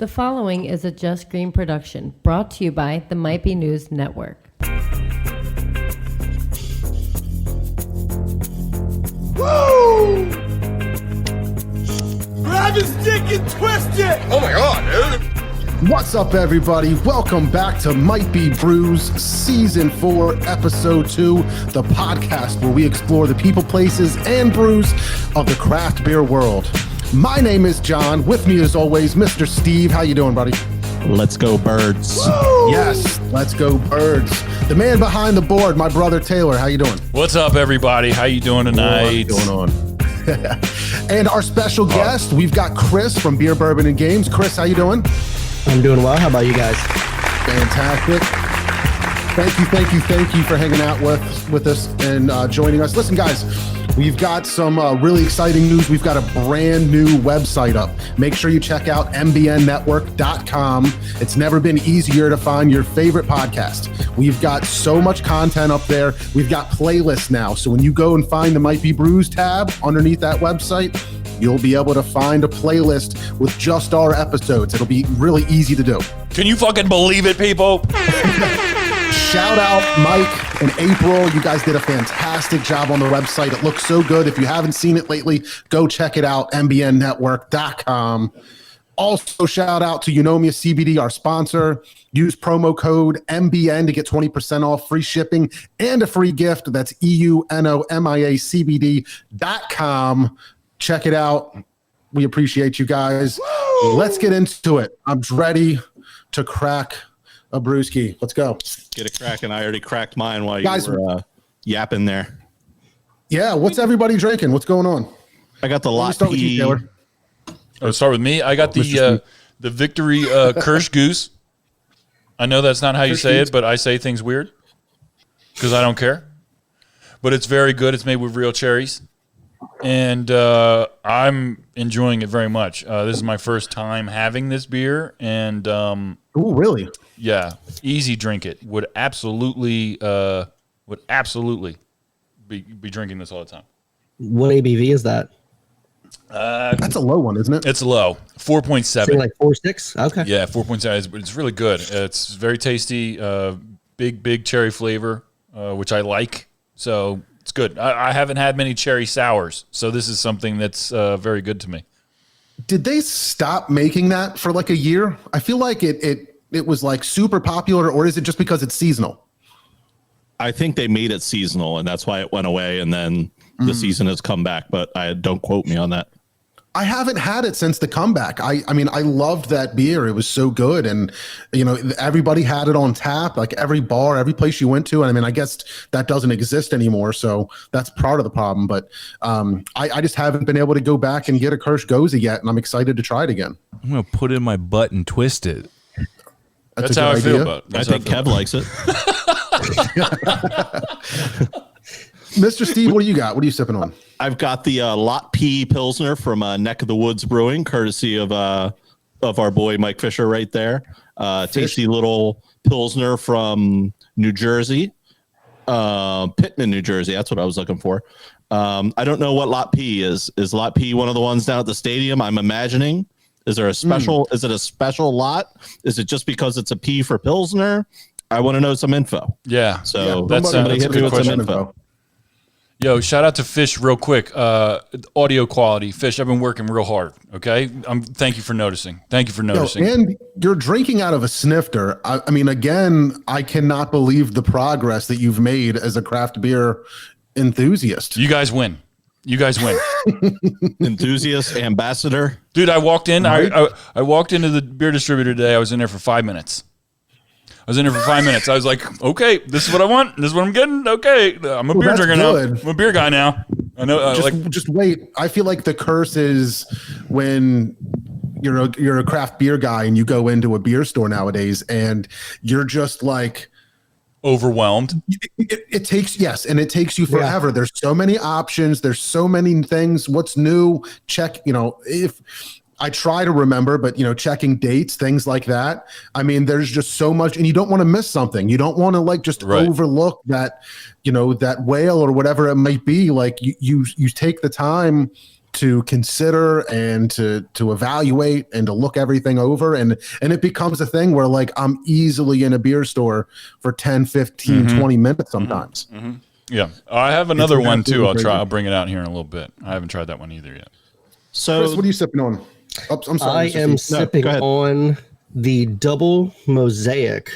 The following is a Just Green production brought to you by the Might Be News Network. Woo! Grab his dick and twist it! Oh my god, dude! What's up, everybody? Welcome back to Might Be Brews, Season 4, Episode 2, the podcast where we explore the people, places, and brews of the craft beer world. My name is John. With me, as always, Mr. Steve. How you doing, buddy? Let's go, Birds. Woo! Yes, let's go, Birds. The man behind the board, my brother Taylor. How you doing? What's up, everybody? How you doing tonight? What's going on? And our special guest, we've got Chris from Beer, Bourbon, and Games. Chris, how you doing? I'm doing well. How about you guys? Fantastic. Thank you for hanging out with us and joining us. Listen, guys, we've got some really exciting news. We've got a brand new website up. Make sure you check out mbnnetwork.com. It's never been easier to find your favorite podcast. We've got so much content up there. We've got playlists now. So when you go and find the Might Be Brews tab underneath that website, you'll be able to find a playlist with just our episodes. It'll be really easy to do. Can you fucking believe it, people? Shout out Mike and April. You guys did a fantastic job on the website. It looks so good. If you haven't seen it lately, go check it out, mbnnetwork.com. Also, shout out to Eunomia CBD, our sponsor. Use promo code MBN to get 20% off, free shipping, and a free gift. That's eunomiacbd.com. Check it out. We appreciate you guys. Woo! Let's get into it. I'm ready to crack a brewski. Let's go. Get it cracking. I already cracked mine while you guys were yapping there. Yeah, what's everybody drinking? What's going on? I got the lot start with you, Taylor. Oh, start with me. I got the Victory Kirsch Goose. I know that's not how you say it, but I say things weird because I don't care. But it's very good. It's made with real cherries. And I'm enjoying it very much. This is my first time having this beer, and oh, really? Yeah, easy drink it. Would absolutely be drinking this all the time. What ABV is that? That's a low one, isn't it? It's low, 4.7. Like 4.6. Okay. Yeah, 4.7. It's really good. It's very tasty. Big cherry flavor, which I like. So. It's good. I haven't had many cherry sours, so this is something that's very good to me. Did they stop making that for like a year? I feel like it was like super popular, or is it just because it's seasonal? I think they made it seasonal, and that's why it went away, and then the season has come back, but don't quote me on that. I haven't had it since the comeback. I mean, I loved that beer. It was so good. And, you know, everybody had it on tap, like every bar, every place you went to. And I mean, I guess that doesn't exist anymore. So that's part of the problem. But I just haven't been able to go back and get a Kirsch Goza yet. And I'm excited to try it again. I'm going to put it in my butt and twist it. That's how I feel about it. I think Kev likes it. Mr. Steve, what do you got? What are you sipping on? I've got the Lot P Pilsner from Neck of the Woods Brewing, courtesy of our boy Mike Fisher right there. Tasty little Pilsner from New Jersey, Pittman, New Jersey. That's what I was looking for. I don't know what Lot P is. Is Lot P one of the ones down at the stadium? I'm imagining. Is there a special? Is it a special lot? Is it just because it's a P for Pilsner? I want to know some info. Yeah. So that's a good question. Info. Yo, shout out to Fish real quick. Audio quality. Fish, I've been working real hard, okay? Thank you for noticing. And you're drinking out of a snifter. I mean, again, I cannot believe the progress that you've made as a craft beer enthusiast. You guys win. Enthusiast, ambassador. Dude, I walked in. Right? I walked into the beer distributor today. I was in there for 5 minutes. I was like, okay, this is what I want. This is what I'm getting. Okay, I'm a beer drinker now. I'm a beer guy now. I know. Just wait. I feel like the curse is when you're a craft beer guy and you go into a beer store nowadays and you're just like overwhelmed. It takes you forever. Yeah. There's so many options. There's so many things. What's new? Check. If I try to remember, but checking dates, things like that. I mean, there's just so much, and you don't want to miss something. You don't want to overlook that, that whale or whatever it might be. Like you take the time to consider and to evaluate and to look everything over, and it becomes a thing where like I'm easily in a beer store for 10, 15, 20 minutes sometimes. Yeah. I have another It's one too. absolutely I'll bring it out here in a little bit. I haven't tried that one either yet. So Chris, what are you sipping on? Oh, I'm sorry. I am sipping go ahead. on the double Mosaic.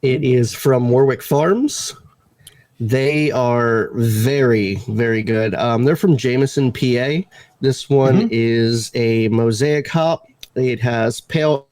It is from Warwick Farms. They are very, very good. They're from Jameson, PA. This one is a Mosaic hop. It has pale.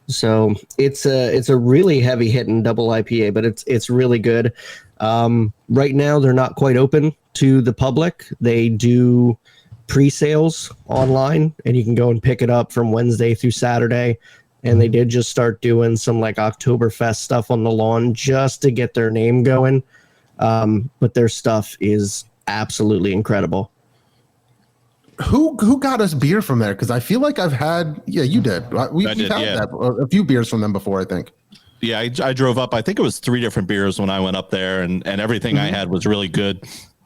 So it's a really heavy hitting double IPA, but it's really good. Right now they're not quite open to the public. They do pre-sales online, and you can go and pick it up from Wednesday through Saturday. And they did just start doing some like Oktoberfest stuff on the lawn just to get their name going. But their stuff is absolutely incredible. Who got us beer from there? Because I feel like I've had. Yeah, you did. We've did, had yeah. a few beers from them before, I think. yeah, I drove up. I think it was 3 different beers when I went up there, and everything I had was really good.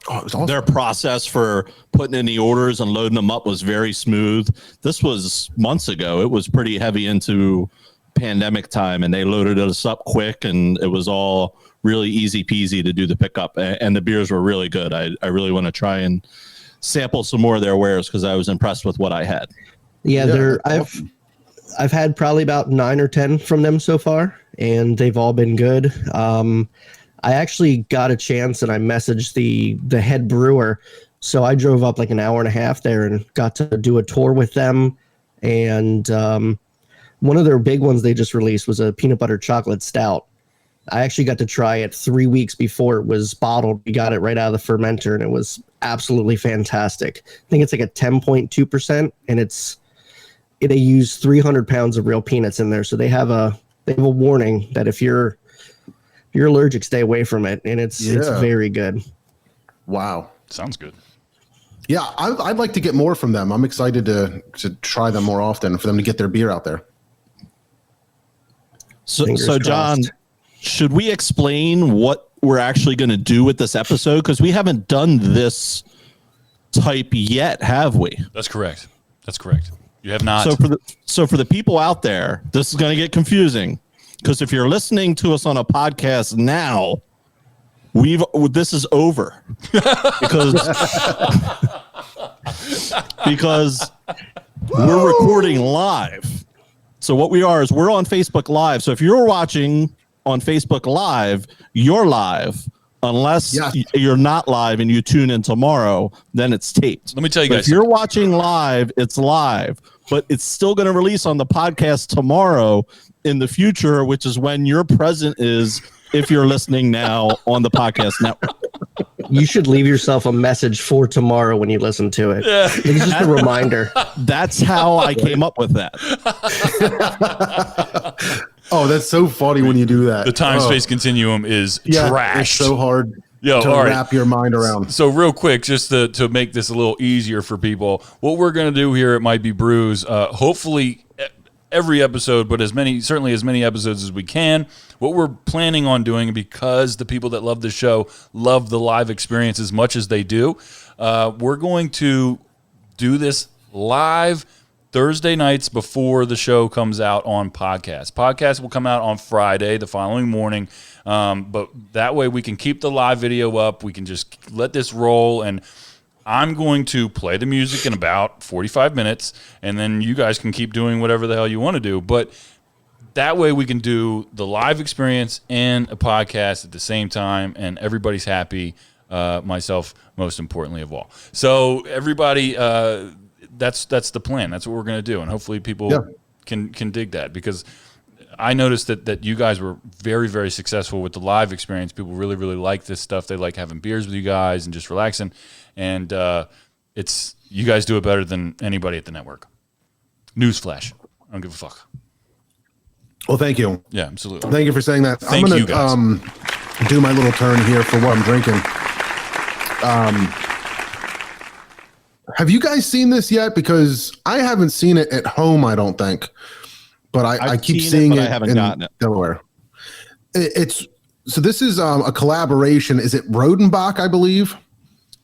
Oh, it was awesome. Their process for putting in the orders and loading them up was very smooth. This was months ago. It was pretty heavy into pandemic time, and they loaded us up quick, and it was all really easy peasy to do the pickup. And the beers were really good. I really want to try and sample some more of their wares because I was impressed with what I had. Yeah, that's I've had probably about 9 or 10 from them so far, and they've all been good. I actually got a chance, and I messaged the head brewer. So I drove up like an hour and a half there and got to do a tour with them. And one of their big ones they just released was a peanut butter chocolate stout. I actually got to try it 3 weeks before it was bottled. We got it right out of the fermenter, and it was absolutely fantastic. I think it's like a 10.2%, and they use 300 pounds of real peanuts in there. So they have a warning that if you're allergic, stay away from it, and it's very good. Wow. Sounds good. Yeah, I'd like to get more from them. I'm excited to try them more often, for them to get their beer out there. So Fingers John, crossed. should we explain what we're actually going to do with this episode? Because we haven't done this type yet, have we? That's correct. You have not. So for the people out there, this is going to get confusing, because if you're listening to us on a podcast now, this is over because we're recording live. So what we are is we're on Facebook Live. So if you're watching on Facebook Live, you're live. Unless you're not live and you tune in tomorrow, then it's taped. Let me tell you guys if you're watching live, it's live, but it's still going to release on the podcast tomorrow in the future, which is when your present is if you're listening now on the podcast network. You should leave yourself a message for tomorrow when you listen to it. It's just a reminder. That's how I came up with that. Oh, that's so funny when you do that. The time-space continuum is It's trash. so hard to all right. wrap your mind around. So real quick, just to make this a little easier for people, what we're going to do here at Might Be Brews, hopefully every episode, but certainly as many episodes as we can. What we're planning on doing, because the people that love the show love the live experience as much as they do, we're going to do this live Thursday nights before the show comes out on podcast. Podcast will come out on Friday, the following morning, but that way we can keep the live video up. We can just let this roll, and I'm going to play the music in about 45 minutes, and then you guys can keep doing whatever the hell you want to do. But that way we can do the live experience and a podcast at the same time, and everybody's happy, myself most importantly of all. So everybody, that's the plan. That's what we're going to do, and hopefully people can dig that, because I noticed that you guys were very, very successful with the live experience. People really, really like this stuff. They like having beers with you guys and just relaxing. And you guys do it better than anybody at the network. Newsflash. I don't give a fuck. Well, thank you. Yeah, absolutely. Thank you for saying that. Thank I'm you, guys. Do my little turn here for what I'm drinking. Have you guys seen this yet? Because I haven't seen it at home, I don't think. But I keep seeing it. I haven't gotten it. Delaware. It's So this is a collaboration. Is it Rodenbach, I believe?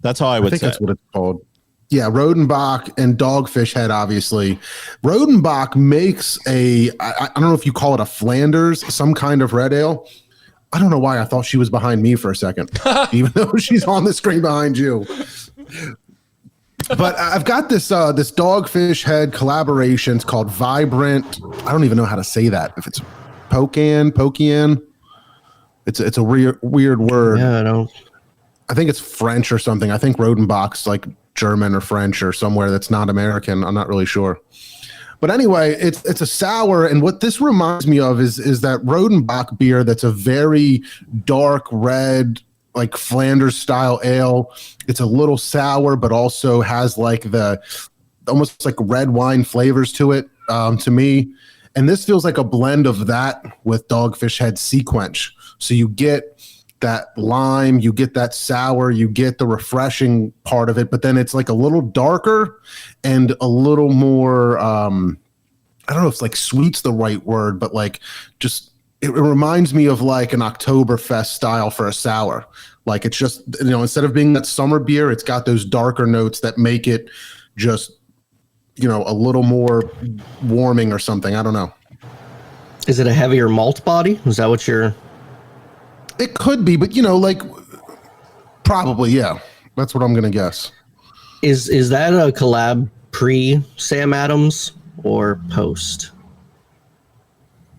That's how I would I think say. that's what it's called. Yeah, Rodenbach and Dogfish Head, obviously. Rodenbach makes I don't know if you call it a Flanders, some kind of red ale. I don't know why I thought she was behind me for a second, even though she's on the screen behind you. But I've got this this Dogfish Head collaboration. It's called Vibrant. I don't even know how to say that. If it's Pokian. It's a weird word. Yeah, I know. I think it's French or something. I think Rodenbach's like German or French or somewhere that's not American. I'm not really sure. But anyway, it's a sour, and what this reminds me of is that Rodenbach beer that's a very dark red, like Flanders style ale. It's a little sour, but also has like the almost like red wine flavors to it, to me. And this feels like a blend of that with Dogfish Head Sea Quench. So you get that lime, you get that sour, you get the refreshing part of it, but then it's like a little darker and a little more, I don't know if it's like sweet's the right word, but like just, it reminds me of like an Oktoberfest style for a sour. Like it's just, instead of being that summer beer, it's got those darker notes that make it just, a little more warming or something. I don't know. Is it a heavier malt body? Is that what you're... It could be, but like probably, yeah. That's what I'm gonna guess. Is that a collab pre Sam Adams or post?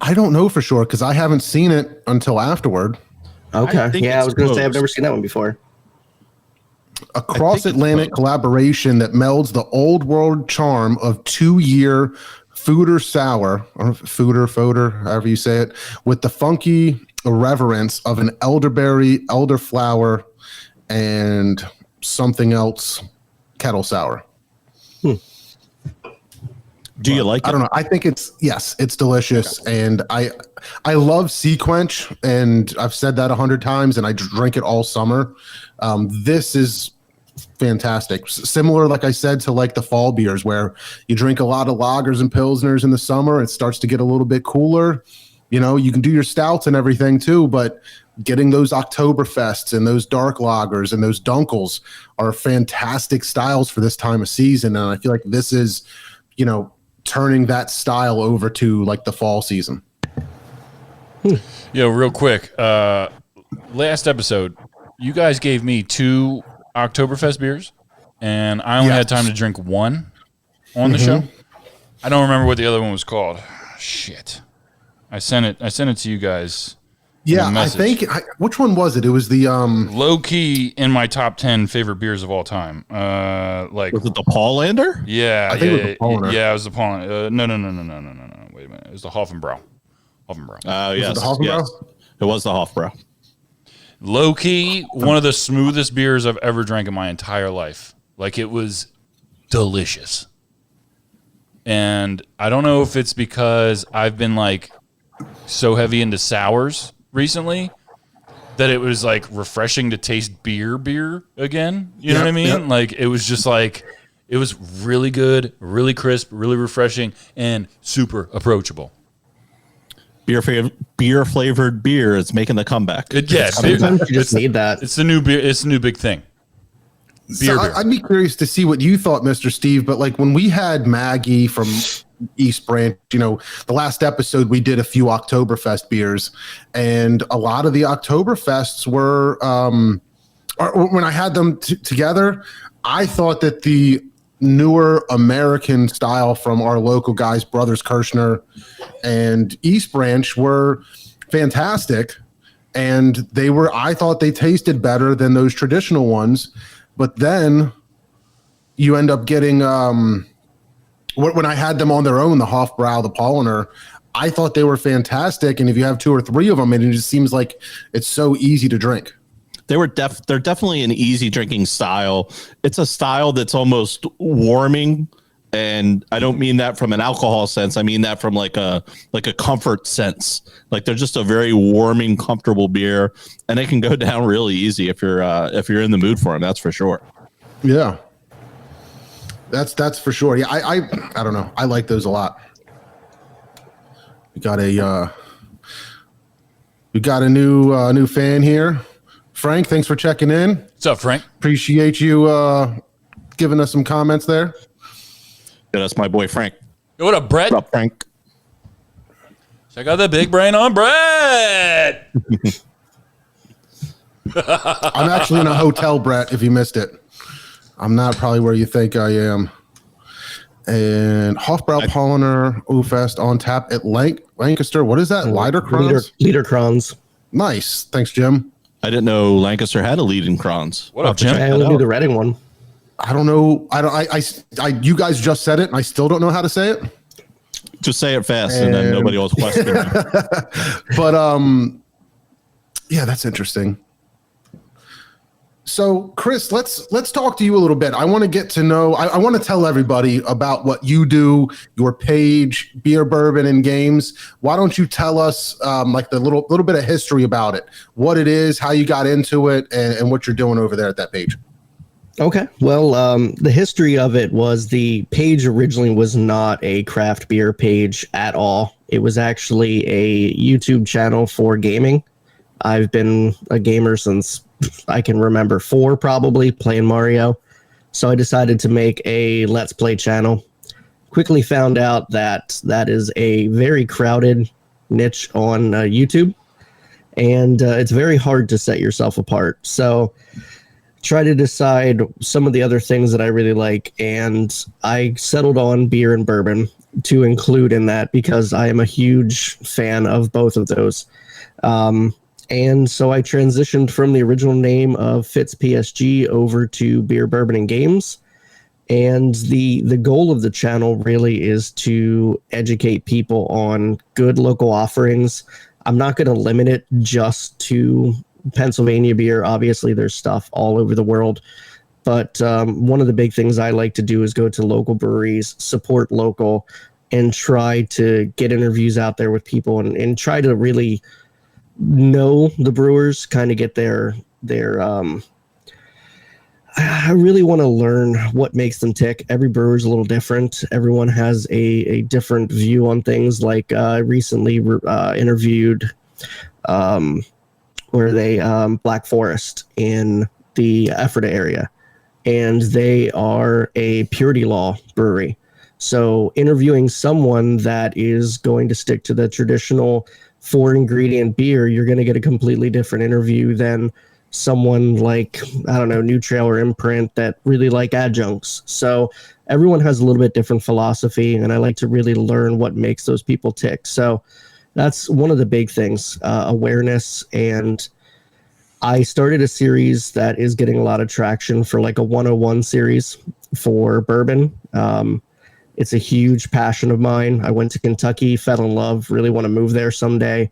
I don't know for sure because I haven't seen it until afterward. Okay. Yeah, I was gonna say I've post. never seen that one before. A cross-Atlantic collaboration that melds the old world charm of 2-year Fooder Sour, or Fooder, however you say it, with the funky irreverence of an elderberry, elderflower, and something else kettle sour. Do you like it? I don't know. I think it's delicious. And I love Sea Quench, and I've said that 100 times, and I drink it all summer. This is fantastic. Similar, like I said, to like the fall beers where you drink a lot of lagers and pilsners in the summer. It starts to get a little bit cooler. You can do your stouts and everything too, but getting those Oktoberfests and those dark lagers and those dunkels are fantastic styles for this time of season. And I feel like this is, turning that style over to like the fall season. Real quick. Last episode, you guys gave me 2 Oktoberfest beers, and I only had time to drink one on the show. I don't remember what the other one was called. Shit. I sent it to you guys. Yeah, I think which one was it? It was the low key in my top 10 favorite beers of all time. Was it the Paulander? Yeah, I think it was the Paulaner. Yeah, it was the Paulaner. No. Wait a minute. It was the Hofenbrau. Oh, yes. the Hofbrau? Yes. It was the Hofbrau. Low key, one of the smoothest beers I've ever drank in my entire life. Like, it was delicious. And I don't know if it's because I've been like so heavy into sours recently that it was like refreshing to taste beer again. You know what I mean? Yep. Like, it was just like, it was really good, really crisp, really refreshing, and super approachable. Beer flavored beer is making the comeback. Sometimes you just need that. It's the new beer. It's the new big thing. Beer. I'd be curious to see what you thought, Mr. Steve. But like when we had Maggie from East Branch, the last episode we did a few Oktoberfest beers, and a lot of the Oktoberfests were, or when I had them together, I thought that the newer American style from our local guys, Brothers Kirshner and East Branch, were fantastic. And I thought they tasted better than those traditional ones. But then you end up getting, when I had them on their own, the Hofbrau, the Paulaner, I thought they were fantastic. And if you have 2 or 3 of them, it just seems like it's so easy to drink. They're definitely an easy drinking style. It's a style that's almost warming, and I don't mean that from an alcohol sense. I mean that from like a comfort sense. Like they're just a very warming, comfortable beer, and they can go down really easy if you're in the mood for them. That's for sure. Yeah, that's for sure. Yeah, I don't know. I like those a lot. We got We got a new fan here. Frank, thanks for checking in. What's up, Frank? Appreciate you giving us some comments there. Yeah, that's my boy Frank. Yo, what up, Brett? What up, Frank? Check out the big brain on Brett. I'm actually in a hotel, Brett, if you missed it. I'm not probably where you think I am. And Hofbrau Polliner Ufest on tap at Lancaster. What is that? Liederkranz? Liederkranz. Nice. Thanks, Jim. I didn't know Lancaster had a lead in Kranz. What up, Jim? I only knew the Reading one. I don't know. You guys just said it, and I still don't know how to say it. Just say it fast, and then nobody else questions it. But yeah, that's interesting. So, Chris, let's talk to you a little bit. I want to get to know. I want to tell everybody about what you do, your page, Beer, Bourbon, and Games. Why don't you tell us like the little bit of history about it, what it is, how you got into it, and what you're doing over there at that page. Okay. Well, the history of it was the page originally was not a craft beer page at all. It was actually a YouTube channel for gaming. I've been a gamer since I can remember 4, probably, playing Mario. So I decided to make a Let's Play channel. Quickly found out that that is a very crowded niche on YouTube. And it's very hard to set yourself apart. So try to decide some of the other things that I really like. And I settled on beer and bourbon to include in that because I am a huge fan of both of those. And so I transitioned from the original name of Fitz PSG over to Beer, Bourbon, and Games. And the goal of the channel really is to educate people on good local offerings. I'm not going to limit it just to Pennsylvania beer. Obviously, there's stuff all over the world. But one of the big things I like to do is go to local breweries, support local, and try to get interviews out there with people and try to really know the brewers, kind of get their I really want to learn what makes them tick. Every brewer's a little different. Everyone has a different view on things. Like I recently interviewed Black Forest in the Ephrata area, and they are a purity law brewery. So interviewing someone that is going to stick to the traditional 4-ingredient beer, you're going to get a completely different interview than someone like, I don't know, New Trail or Imprint that really like adjuncts. So everyone has a little bit different philosophy, and I like to really learn what makes those people tick. So that's one of the big things, awareness. And I started a series that is getting a lot of traction for like a 101 series for bourbon. It's a huge passion of mine. I went to Kentucky, fell in love, really want to move there someday.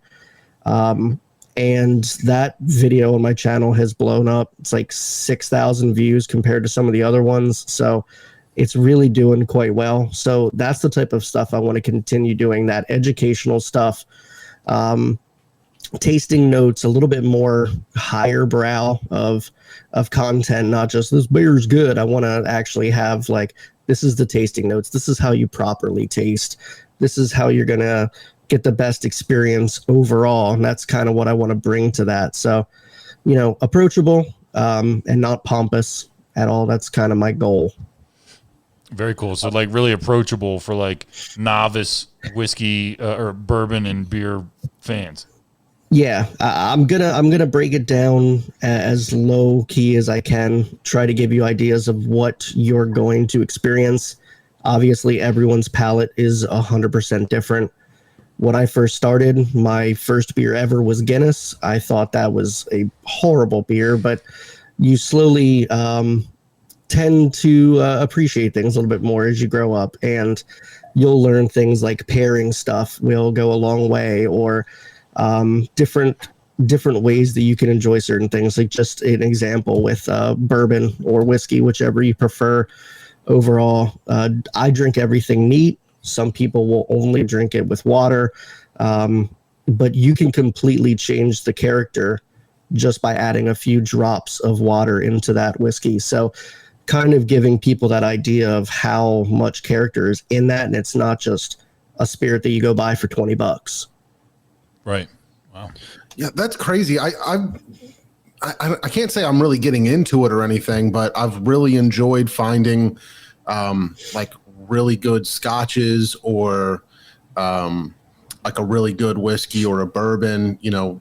And that video on my channel has blown up. It's like 6,000 views compared to some of the other ones. So it's really doing quite well. So that's the type of stuff I want to continue doing, that educational stuff. Tasting notes, a little bit more higher brow of content, not just this beer's good. I want to actually have like, this is the tasting notes. This is how you properly taste. This is how you're going to get the best experience overall. And that's kind of what I want to bring to that. So, approachable and not pompous at all. That's kind of my goal. Very cool. So like really approachable for like novice whiskey or bourbon and beer fans. Yeah, I'm gonna break it down as low key as I can. Try to give you ideas of what you're going to experience. Obviously, everyone's palate is 100% different. When I first started, my first beer ever was Guinness. I thought that was a horrible beer, but you slowly tend to appreciate things a little bit more as you grow up, and you'll learn things like pairing stuff will go a long way, or different ways that you can enjoy certain things. Like just an example with bourbon or whiskey, whichever you prefer. Overall, I drink everything neat. Some people will only drink it with water, but you can completely change the character just by adding a few drops of water into that whiskey. So kind of giving people that idea of how much character is in that, and it's not just a spirit that you go buy for $20. Right. Wow. Yeah, that's crazy. I can't say I'm really getting into it or anything, but I've really enjoyed finding like really good scotches or like a really good whiskey or a bourbon, you know.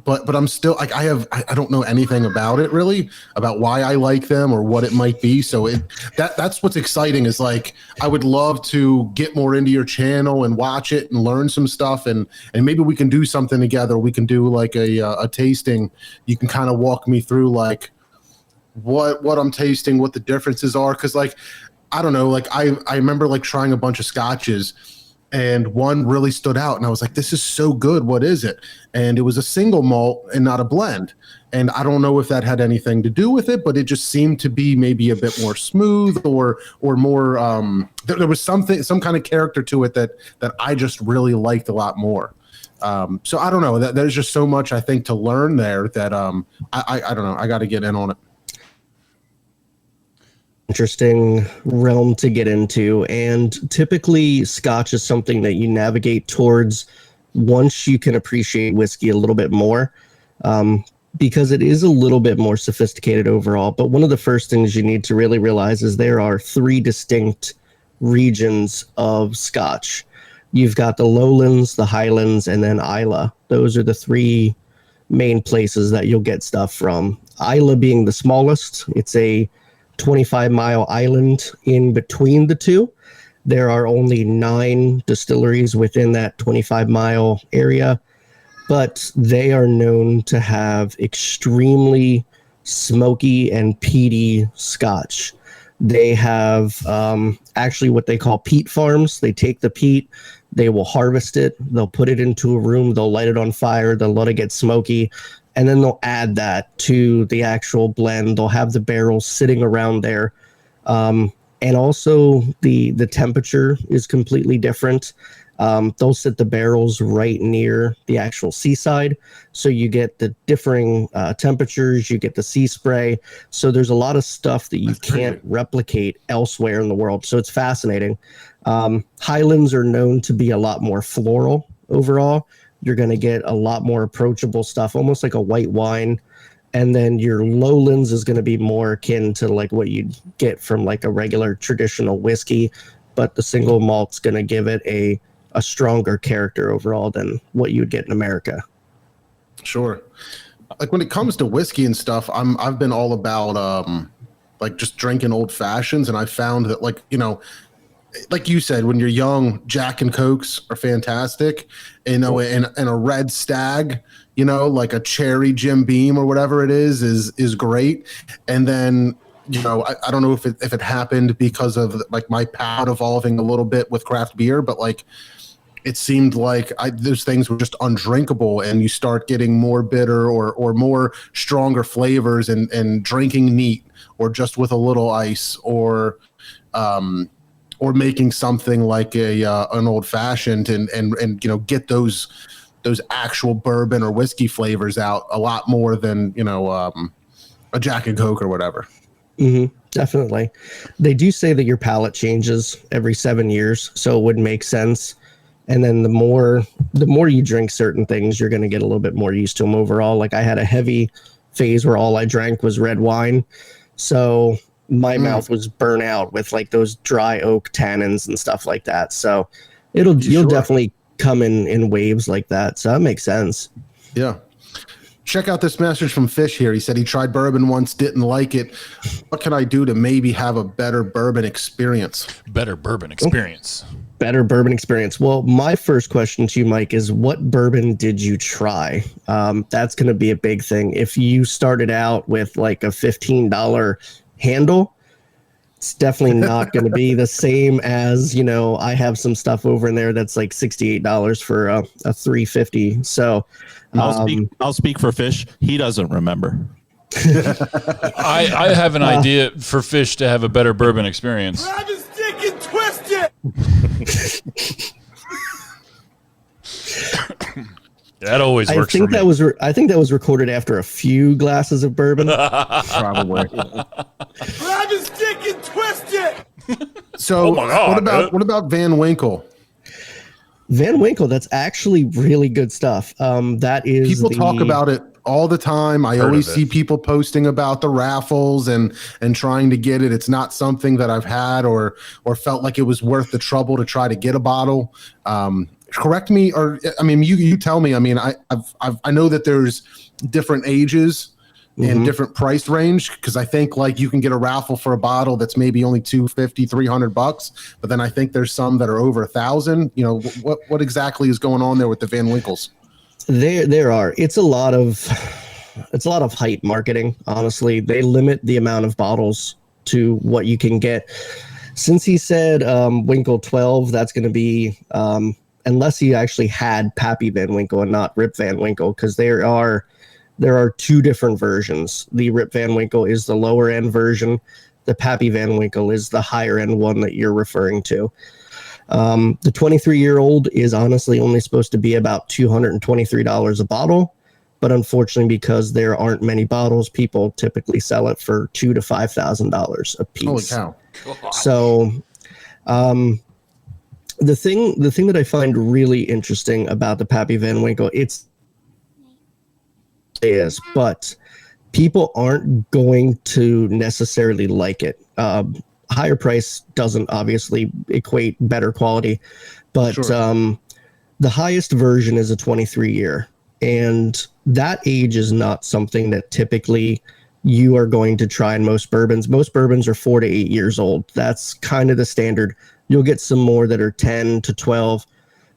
But I'm still like I don't know anything about it really, about why I like them or what it might be. So that's what's exciting is like I would love to get more into your channel and watch it and learn some stuff and maybe we can do something together. We can do like a tasting. You can kind of walk me through like what I'm tasting, what the differences are, because like I don't know, like I remember like trying a bunch of scotches. And one really stood out, and I was like, "This is so good. What is it?" And it was a single malt and not a blend. And I don't know if that had anything to do with it, but it just seemed to be maybe a bit more smooth or more. There was some kind of character to it that I just really liked a lot more. So I don't know. There's just so much I think to learn there that I don't know. I got to get in on it. Interesting realm to get into, and typically Scotch is something that you navigate towards once you can appreciate whiskey a little bit more, because it is a little bit more sophisticated overall. But one of the first things you need to really realize is there are three distinct regions of Scotch. You've got the lowlands, the highlands, and then Islay. Those are the three main places that you'll get stuff from. Islay being the smallest. It's a 25-mile island in between the two. There are only 9 distilleries within that 25-mile area, but they are known to have extremely smoky and peaty Scotch. They have actually what they call peat farms. They take the peat, they will harvest it, they'll put it into a room, they'll light it on fire, they'll let it get smoky, and then they'll add that to the actual blend. They'll have the barrels sitting around there. And also the temperature is completely different. They'll sit the barrels right near the actual seaside. So you get the differing temperatures, you get the sea spray. So there's a lot of stuff that you can't replicate elsewhere in the world. So it's fascinating. Highlands are known to be a lot more floral overall. You're going to get a lot more approachable stuff, almost like a white wine. And then your lowlands is going to be more akin to like what you'd get from like a regular traditional whiskey, but the single malt's going to give it a stronger character overall than what you would get in America. Sure. Like when it comes to whiskey and stuff, I've been all about like just drinking old fashions, and I found that like, you know, like you said, when you're young, Jack and Cokes are fantastic. You know, and a red stag, you know, like a cherry Jim Beam or whatever it is great. And then, you know, I don't know if it happened because of like my palate evolving a little bit with craft beer, but like it seemed like those things were just undrinkable, and you start getting more bitter or more stronger flavors and drinking neat or just with a little ice or making something like an old fashioned and you know, get those actual bourbon or whiskey flavors out a lot more than, you know, a Jack and Coke or whatever. Mm-hmm, definitely. They do say that your palate changes every 7 years, so it would make sense. And then the more you drink certain things, you're going to get a little bit more used to them overall. Like I had a heavy phase where all I drank was red wine. So my mouth was burnt out with like those dry oak tannins and stuff like that. So you'll definitely come in waves like that. So that makes sense. Yeah. Check out this message from Fish here. He said he tried bourbon once, didn't like it. What can I do to maybe have a better bourbon experience? Better bourbon experience. Better bourbon experience. Well, my first question to you, Mike, is what bourbon did you try? That's going to be a big thing. If you started out with like a $15 handle, it's definitely not going to be the same as, you know, I have some stuff over in there that's like $68 for a $350. So I'll speak for Fish. He doesn't remember. I have an idea for Fish to have a better bourbon experience. Grab his dick and twist it! That always works for me. I think that was recorded after a few glasses of bourbon. Probably. Grab his dick and twist it! So Oh my God, what about Van Winkle? Van Winkle, that's actually really good stuff. That is People talk about it all the time. I always of it. see people posting about the raffles and trying to get it. It's not something that I've had or felt like it was worth the trouble to try to get a bottle. Correct me, or I mean, you tell me. I mean, I know that there's different ages and different price range, because I think like you can get a raffle for a bottle that's maybe only $250-$300, but then I think there's some that are over $1,000. You know, what exactly is going on there with the Van Winkles? There are. It's a lot of hype marketing. Honestly, they limit the amount of bottles to what you can get. Since he said Winkle 12, that's going to be unless he actually had Pappy Van Winkle and not Rip Van Winkle, because there are two different versions. The Rip Van Winkle is the lower end version. The Pappy Van Winkle is the higher end one that you're referring to. The 23-year-old is honestly only supposed to be about $223 a bottle, but unfortunately, because there aren't many bottles, people typically sell it for $2,000 to $5,000 a piece. Holy cow! So, the thing that I find really interesting about the Pappy Van Winkle, but people aren't going to necessarily like it. Higher price doesn't obviously equate better quality, but Sure. The highest version is a 23-year, and that age is not something that typically you are going to try in most bourbons. Most bourbons are 4 to 8 years old. That's kind of the standard. You'll get some more that are 10 to 12,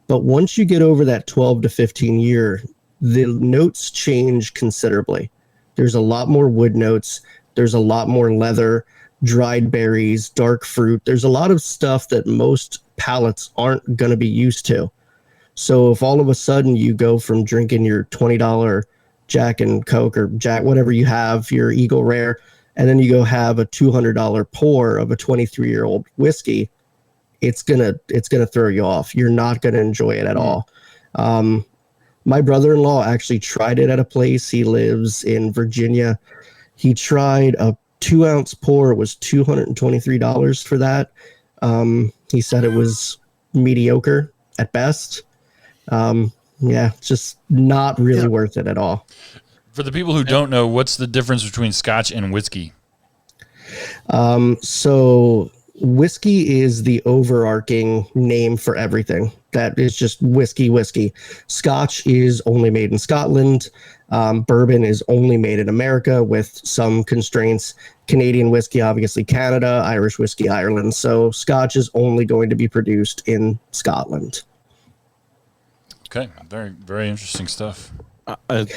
but once you get over that 12 to 15 year, the notes change considerably. There's a lot more wood notes. There's a lot more leather, dried berries, dark fruit. There's a lot of stuff that most palates aren't going to be used to. So if all of a sudden you go from drinking your $20 Jack and Coke or Jack, whatever you have, your Eagle Rare, and then you go have a $200 pour of a 23-year-old whiskey, it's gonna throw you off. You're not gonna enjoy it at all. My brother-in-law actually tried it at a place. He lives in Virginia. He tried a 2-ounce pour. It was $223 for that. He said it was mediocre at best. Yeah, just not really worth it at all. For the people who don't know, what's the difference between Scotch and whiskey? So whiskey is the overarching name for everything. That is just whiskey. Scotch is only made in Scotland. Bourbon is only made in America with some constraints. Canadian whiskey, obviously Canada. Irish whiskey, Ireland. So Scotch is only going to be produced in Scotland. Okay, very, very interesting stuff.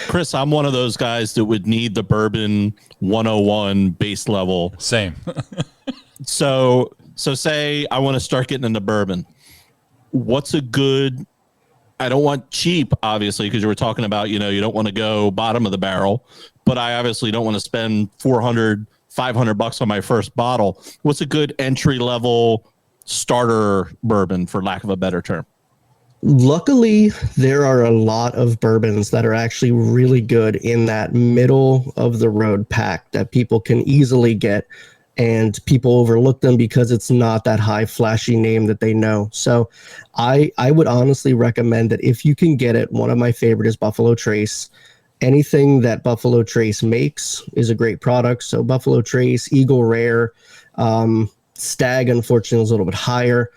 Chris, I'm one of those guys that would need the Bourbon 101 base level. Same. So say I want to start getting into bourbon. What's a good, I don't want cheap, obviously, because you were talking about, you don't want to go bottom of the barrel, but I obviously don't want to spend $400-$500 on my first bottle. What's a good entry level starter bourbon, for lack of a better term? Luckily, there are a lot of bourbons that are actually really good in that middle of the road pack that people can easily get, and people overlook them because it's not that high flashy name that they know. So I would honestly recommend that if you can get it, one of my favorite is Buffalo Trace. Anything that Buffalo Trace makes is a great product. So Buffalo Trace, Eagle Rare, Stag, unfortunately, is a little bit higher.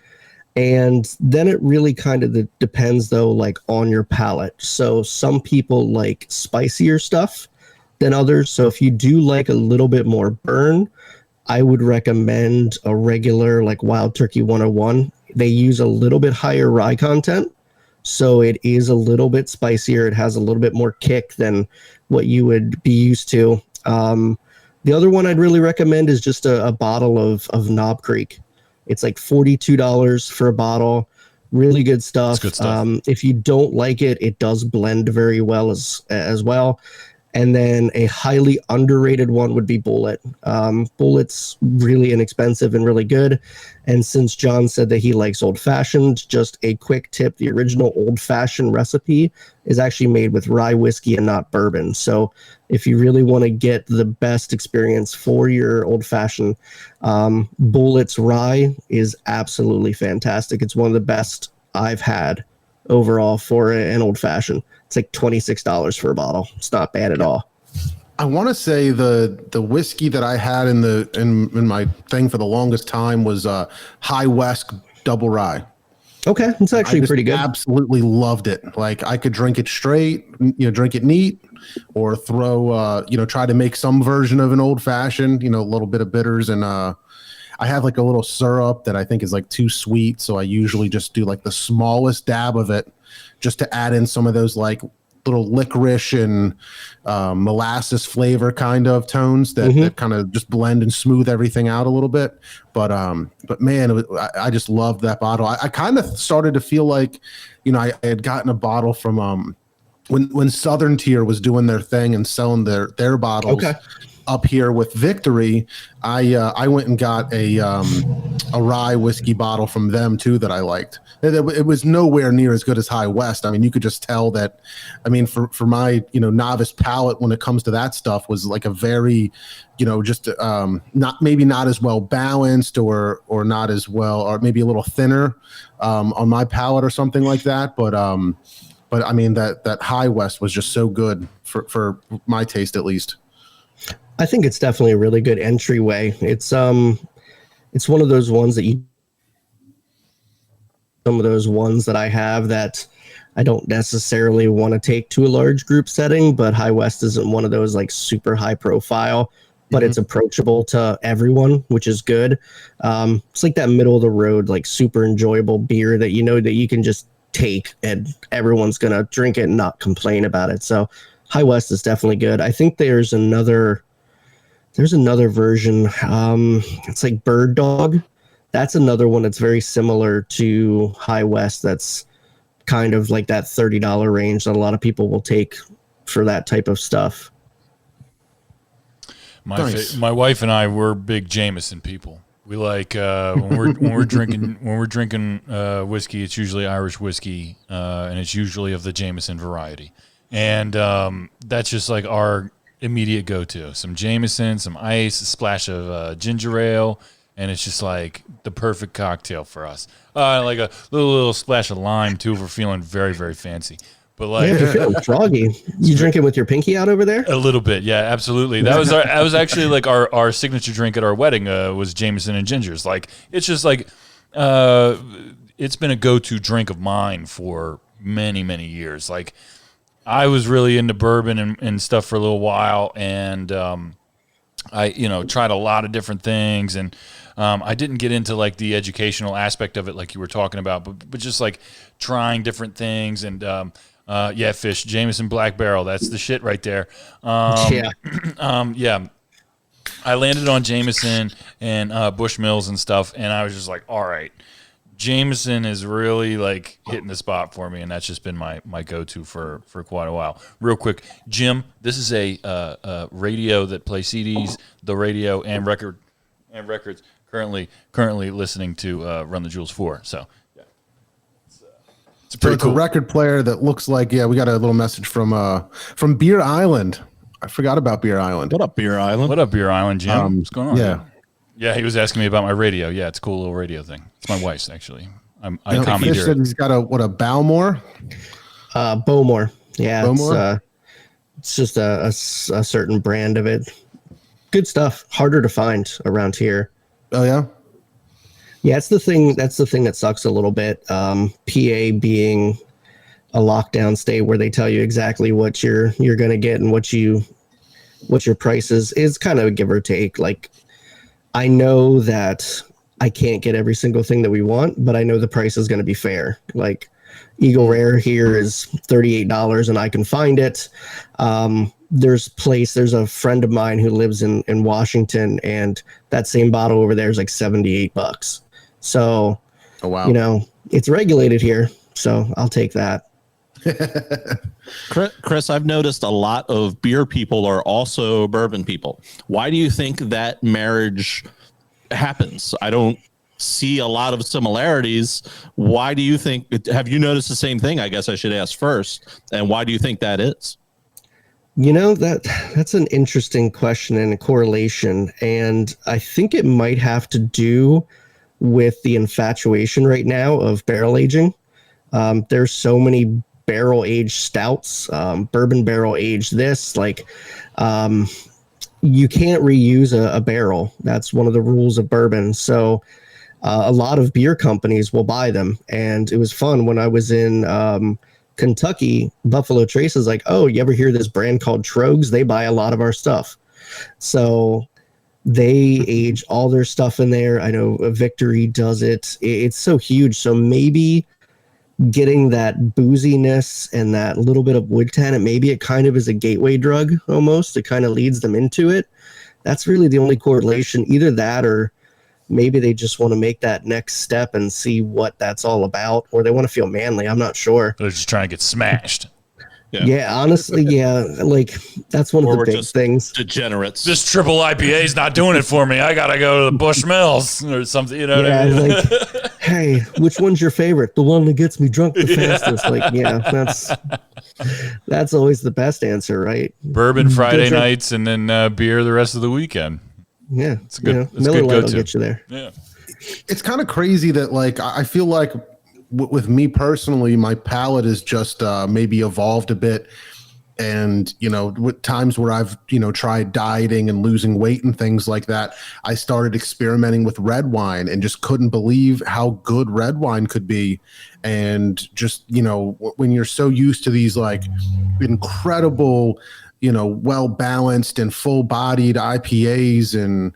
And then it really kind of depends, though, like on your palate. So some people like spicier stuff than others. So if you do like a little bit more burn, I would recommend a regular like Wild Turkey 101. They use a little bit higher rye content, so it is a little bit spicier. It has a little bit more kick than what you would be used to. The other one I'd really recommend is just a bottle of Knob Creek. It's like $42 for a bottle. Really good stuff. That's good stuff. If you don't like it, it does blend very well as well. And then a highly underrated one would be Bullet. Bullet's really inexpensive and really good. And since John said that he likes old-fashioned, just a quick tip, the original old-fashioned recipe is actually made with rye whiskey and not bourbon. So if you really want to get the best experience for your old-fashioned, Bullet's rye is absolutely fantastic. It's one of the best I've had overall for an old fashioned. It's like $26 for a bottle. It's not bad at all. I want to say the whiskey that I had in my thing for the longest time was High West Double Rye. Okay, it's actually pretty good. Absolutely loved it. Like I could drink it straight, drink it neat, or throw, try to make some version of an old fashioned, a little bit of bitters. And I have like a little syrup that I think is like too sweet. So I usually just do like the smallest dab of it just to add in some of those like little licorice and molasses flavor kind of tones that kind of just blend and smooth everything out a little bit. But man, I just loved that bottle. I kind of started to feel like, I had gotten a bottle from when Southern Tier was doing their thing and selling their bottles up here with Victory. I went and got a rye whiskey bottle from them too that I liked. It was nowhere near as good as High West. I mean, you could just tell that. I mean, for my novice palate when it comes to that stuff was like a very, just not as well balanced or not as well, or maybe a little thinner on my palate or something like that. But I mean that High West was just so good for my taste at least. I think it's definitely a really good entryway. It's one of those ones that some of those ones that I have that I don't necessarily want to take to a large group setting, but High West isn't one of those like super high profile, but it's approachable to everyone, which is good. It's like that middle of the road, like super enjoyable beer that that you can just take and everyone's going to drink it and not complain about it. So High West is definitely good. I think there's another version. It's like Bird Dog. That's another one that's very similar to High West. That's kind of like that $30 range that a lot of people will take for that type of stuff. My wife and I were big Jameson people. We like when we're drinking whiskey. It's usually Irish whiskey, and it's usually of the Jameson variety. And that's just like our immediate go-to. Some Jameson, some ice, a splash of ginger ale, and it's just like the perfect cocktail for us. Like a little splash of lime too if we're feeling very, very fancy. But like, if you're feeling froggy, you drinking with your pinky out over there? A little bit, yeah, absolutely. That was actually like our signature drink at our wedding was Jameson and gingers. Like it's just like it's been a go-to drink of mine for many, many years. Like I was really into bourbon and stuff for a little while, and I tried a lot of different things, and I didn't get into like the educational aspect of it like you were talking about, but just like trying different things and fish Jameson Black Barrel, that's the shit right there. Yeah. I landed on Jameson and Bushmills and stuff, and I was just like, all right, Jameson is really like hitting the spot for me, and that's just been my go-to for quite a while. Real quick, Jim, this is a radio that plays CDs, the radio and records. Currently listening to Run the Jewels 4. So yeah, it's pretty cool. A record player that looks like we got a little message from Beer Island. I forgot about Beer Island. What up, Beer Island? What up, Beer Island, Jim? What's going on? Yeah, he was asking me about my radio. Yeah, it's a cool little radio thing. It's my wife's actually. I commandeer it. He's got a Bowmore? Bowmore. Yeah, Bowmore? It's just a certain brand of it. Good stuff. Harder to find around here. Oh yeah. Yeah, it's the thing. That's the thing that sucks a little bit. PA being a lockdown state where they tell you exactly what you're going to get and what your price is kind of a give or take. Like, I know that I can't get every single thing that we want, but I know the price is going to be fair. Like Eagle Rare here is $38 and I can find it. There's a friend of mine who lives in Washington, and that same bottle over there is like $78. So, oh, wow. It's regulated here, so I'll take that. Chris, I've noticed a lot of beer people are also bourbon people. Why do you think that marriage happens? I don't see a lot of similarities. Why do you think? Have you noticed the same thing? I guess I should ask first. And why do you think that is? That's an interesting question and a correlation, and I think it might have to do with the infatuation right now of barrel aging. There's so many barrel aged stouts, bourbon barrel aged this, like, you can't reuse a barrel. That's one of the rules of bourbon. So a lot of beer companies will buy them. And it was fun when I was in Kentucky. Buffalo Trace is like, oh, you ever hear this brand called Trogs? They buy a lot of our stuff. So they age all their stuff in there. I know Victory does it. It's so huge. So maybe getting that booziness and that little bit of wood tannin, maybe it kind of is a gateway drug almost. It kind of leads them into it. That's really the only correlation. Either that, or maybe they just want to make that next step and see what that's all about, or they want to feel manly. I'm not sure. They're just trying to get smashed. Yeah, honestly, yeah. Like, that's one of the big things. Degenerates. This triple IPA is not doing it for me. I gotta go to the Bush Mills or something. You know what I mean? Like, hey, which one's your favorite? The one that gets me drunk the fastest. Like, yeah, that's always the best answer, right? Bourbon Friday nights and then beer the rest of the weekend. Yeah, it's a good. It's Miller good Lite will go-to. get you there. Yeah, It's kind of crazy that, like, I feel like with me personally, my palate has just maybe evolved a bit. And, you know, with times where I've, you know, tried dieting and losing weight and things like that, I started experimenting with red wine and just couldn't believe how good red wine could be. And just, you know, when you're so used to these like incredible, you know, well-balanced and full-bodied IPAs and,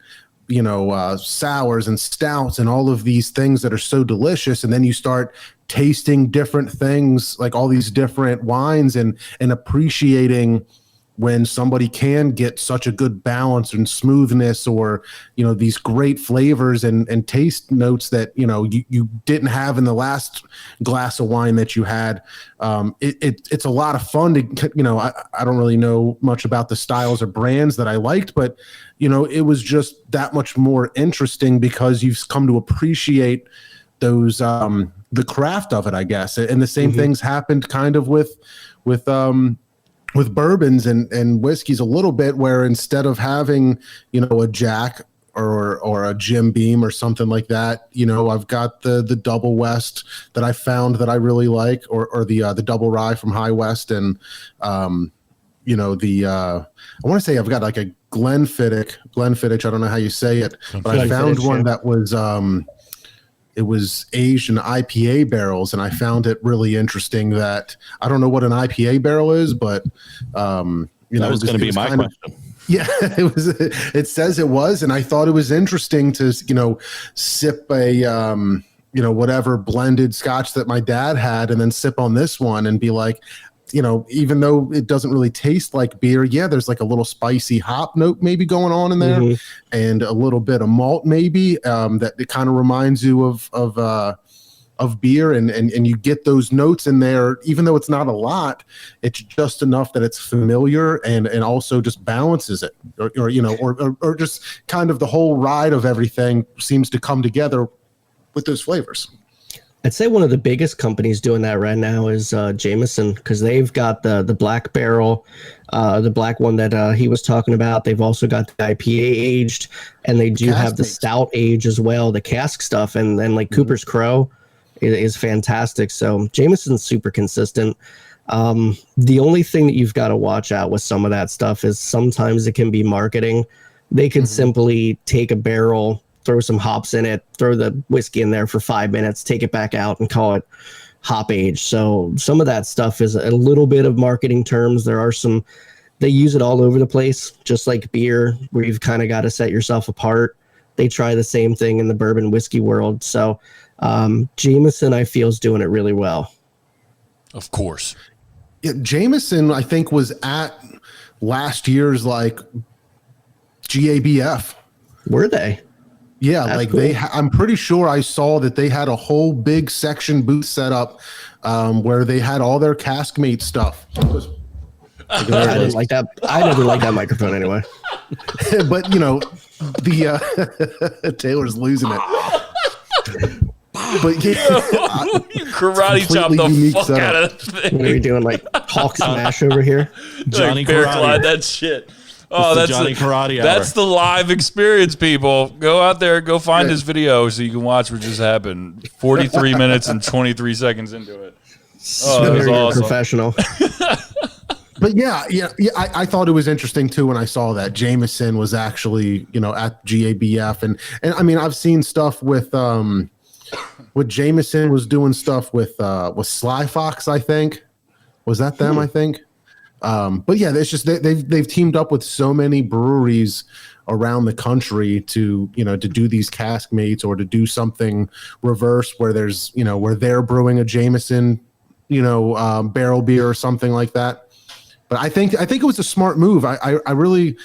you know, sours and stouts and all of these things that are so delicious. And then you start tasting different things, like all these different wines, and appreciating when somebody can get such a good balance and smoothness, or, you know, these great flavors and taste notes that, you know, you didn't have in the last glass of wine that you had. It's a lot of fun to, you know, I don't really know much about the styles or brands that I liked, but, you know, it was just that much more interesting because you've come to appreciate those, the craft of it, I guess. And the same things happened kind of with bourbons and whiskeys a little bit, where instead of having, you know, a Jack or a Jim Beam or something like that, you know, I've got the Double West that I found that I really like, or the Double Rye from High West, and you know, I want to say I've got like a Glenfiddich. I don't know how you say it, but I found one that was it was aged in IPA barrels, and I found it really interesting that I don't know what an IPA barrel is, but you know, that was going to be my question. Yeah, it says it was, and I thought it was interesting to, you know, sip a you know, whatever blended Scotch that my dad had, and then sip on this one and be like, you know, even though it doesn't really taste like beer, yeah, there's like a little spicy hop note maybe going on in there, and a little bit of malt maybe, that it kind of reminds you of beer, and you get those notes in there, even though it's not a lot. It's just enough that it's familiar and also just balances it, or you know, or just kind of the whole ride of everything seems to come together with those flavors. I'd say one of the biggest companies doing that right now is Jameson, because they've got the black barrel, the black one that he was talking about. They've also got the IPA aged, and they do have the stout age as well, the cask stuff, and then like Cooper's Crow is fantastic. So Jameson's super consistent. The only thing that you've got to watch out with some of that stuff is sometimes it can be marketing. They could simply take a barrel, throw some hops in it, throw the whiskey in there for 5 minutes, take it back out and call it hop age. So some of that stuff is a little bit of marketing terms. There are some, they use it all over the place, just like beer, where you've kind of got to set yourself apart. They try the same thing in the bourbon whiskey world. So Jameson, I feel, is doing it really well. Of course. Yeah, Jameson, I think, was at last year's like GABF. Were they? Yeah, That's like cool. I'm pretty sure I saw that they had a whole big section booth set up where they had all their Caskmate stuff. I didn't like that. I never liked that microphone anyway. But, you know, the Taylor's losing it. But yeah, You karate chop completely the unique fuck setup. out of that thing. What are we doing, like Hawk Smash over here? Johnny Like bear Karate. glide that shit. Oh, the that's Johnny Karate hour. That's the live experience, people. Go out there, go find this video so you can watch what just happened. 43 minutes and 23 seconds into it. Oh, that was Very awesome. professional. But yeah, I thought it was interesting too when I saw that Jameson was actually, at GABF, and I mean, I've seen stuff with Jameson was doing stuff with Sly Fox, I think. Was that them? I think. But yeah, it's just they've teamed up with so many breweries around the country to do these cask mates or to do something reverse where there's where they're brewing a Jameson barrel beer or something like that. But I think it was a smart move. I really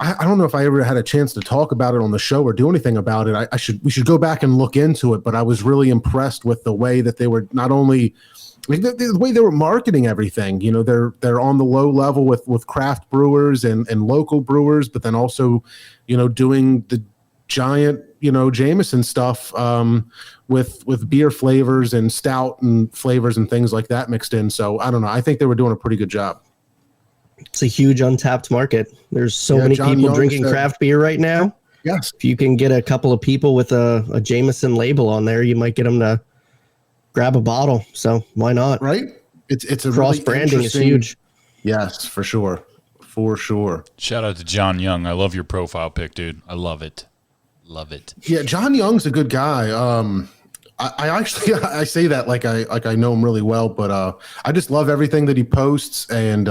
don't know if I ever had a chance to talk about it on the show or do anything about it. We should go back and look into it. But I was really impressed with the way that they were not only the way they were marketing everything. They're on the low level with craft brewers and local brewers, but then also doing the giant Jameson stuff with beer flavors and stout and flavors and things like that mixed in. So I don't know. I think they were doing a pretty good job. It's a huge untapped market. There's so many John people Young drinking said- craft beer right now. Yes. If you can get a couple of people with a Jameson label on there, you might get them to grab a bottle. So why not? Right. It's a Cross really branding is interesting- huge. Yes, for sure. For sure. Shout out to John Young. I love your profile pic, dude. I love it. Love it. Yeah, John Young's a good guy. I actually I say that like I know him really well, but I just love everything that he posts, and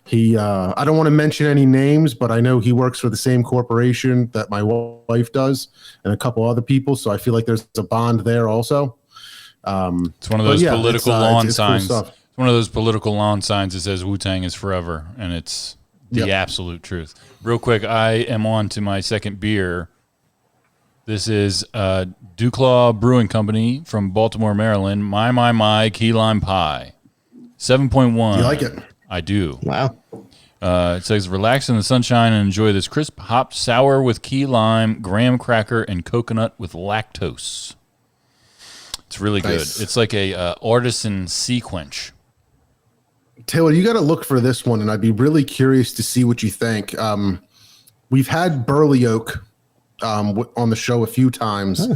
he I don't want to mention any names, but I know he works for the same corporation that my wife does and a couple other people, so I feel like there's a bond there also. It's one of those political it's lawn cool signs. stuff. It's one of those political lawn signs that says Wu-Tang is forever, and it's the Yep. absolute truth. Real quick, I am on to my second beer. This is Duclaw Brewing Company from Baltimore, Maryland. My Key Lime Pie. 7.1. You like it? I do. Wow. It says, relax in the sunshine and enjoy this crisp hopped sour with key lime, graham cracker, and coconut with lactose. It's really Nice. good. It's like a artisan sea quench. Taylor, you got to look for this one, and I'd be really curious to see what you think. We've had Burley Oak on the show a few times,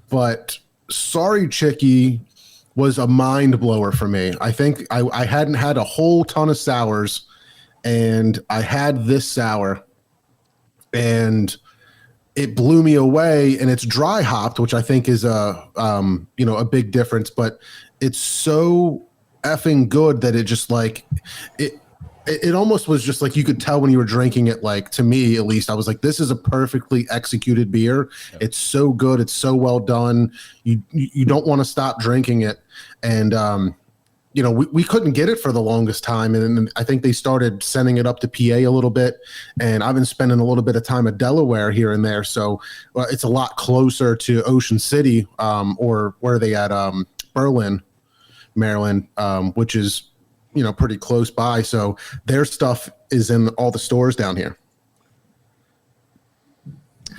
but Sorry Chickie was a mind blower for me. I think I hadn't had a whole ton of sours, and I had this sour, and it blew me away. And it's dry hopped, which I think is a big difference, but it's so effing good that it just like it almost was just like you could tell when you were drinking it. Like, to me at least, I was like, this is a perfectly executed beer. Yep. It's so good. It's so well done. You don't want to stop drinking it. And we couldn't get it for the longest time, and then I think they started sending it up to PA a little bit, and I've been spending a little bit of time at Delaware here and there, so it's a lot closer to Ocean City, or where are they at, Berlin, Maryland, which is pretty close by, so their stuff is in all the stores down here.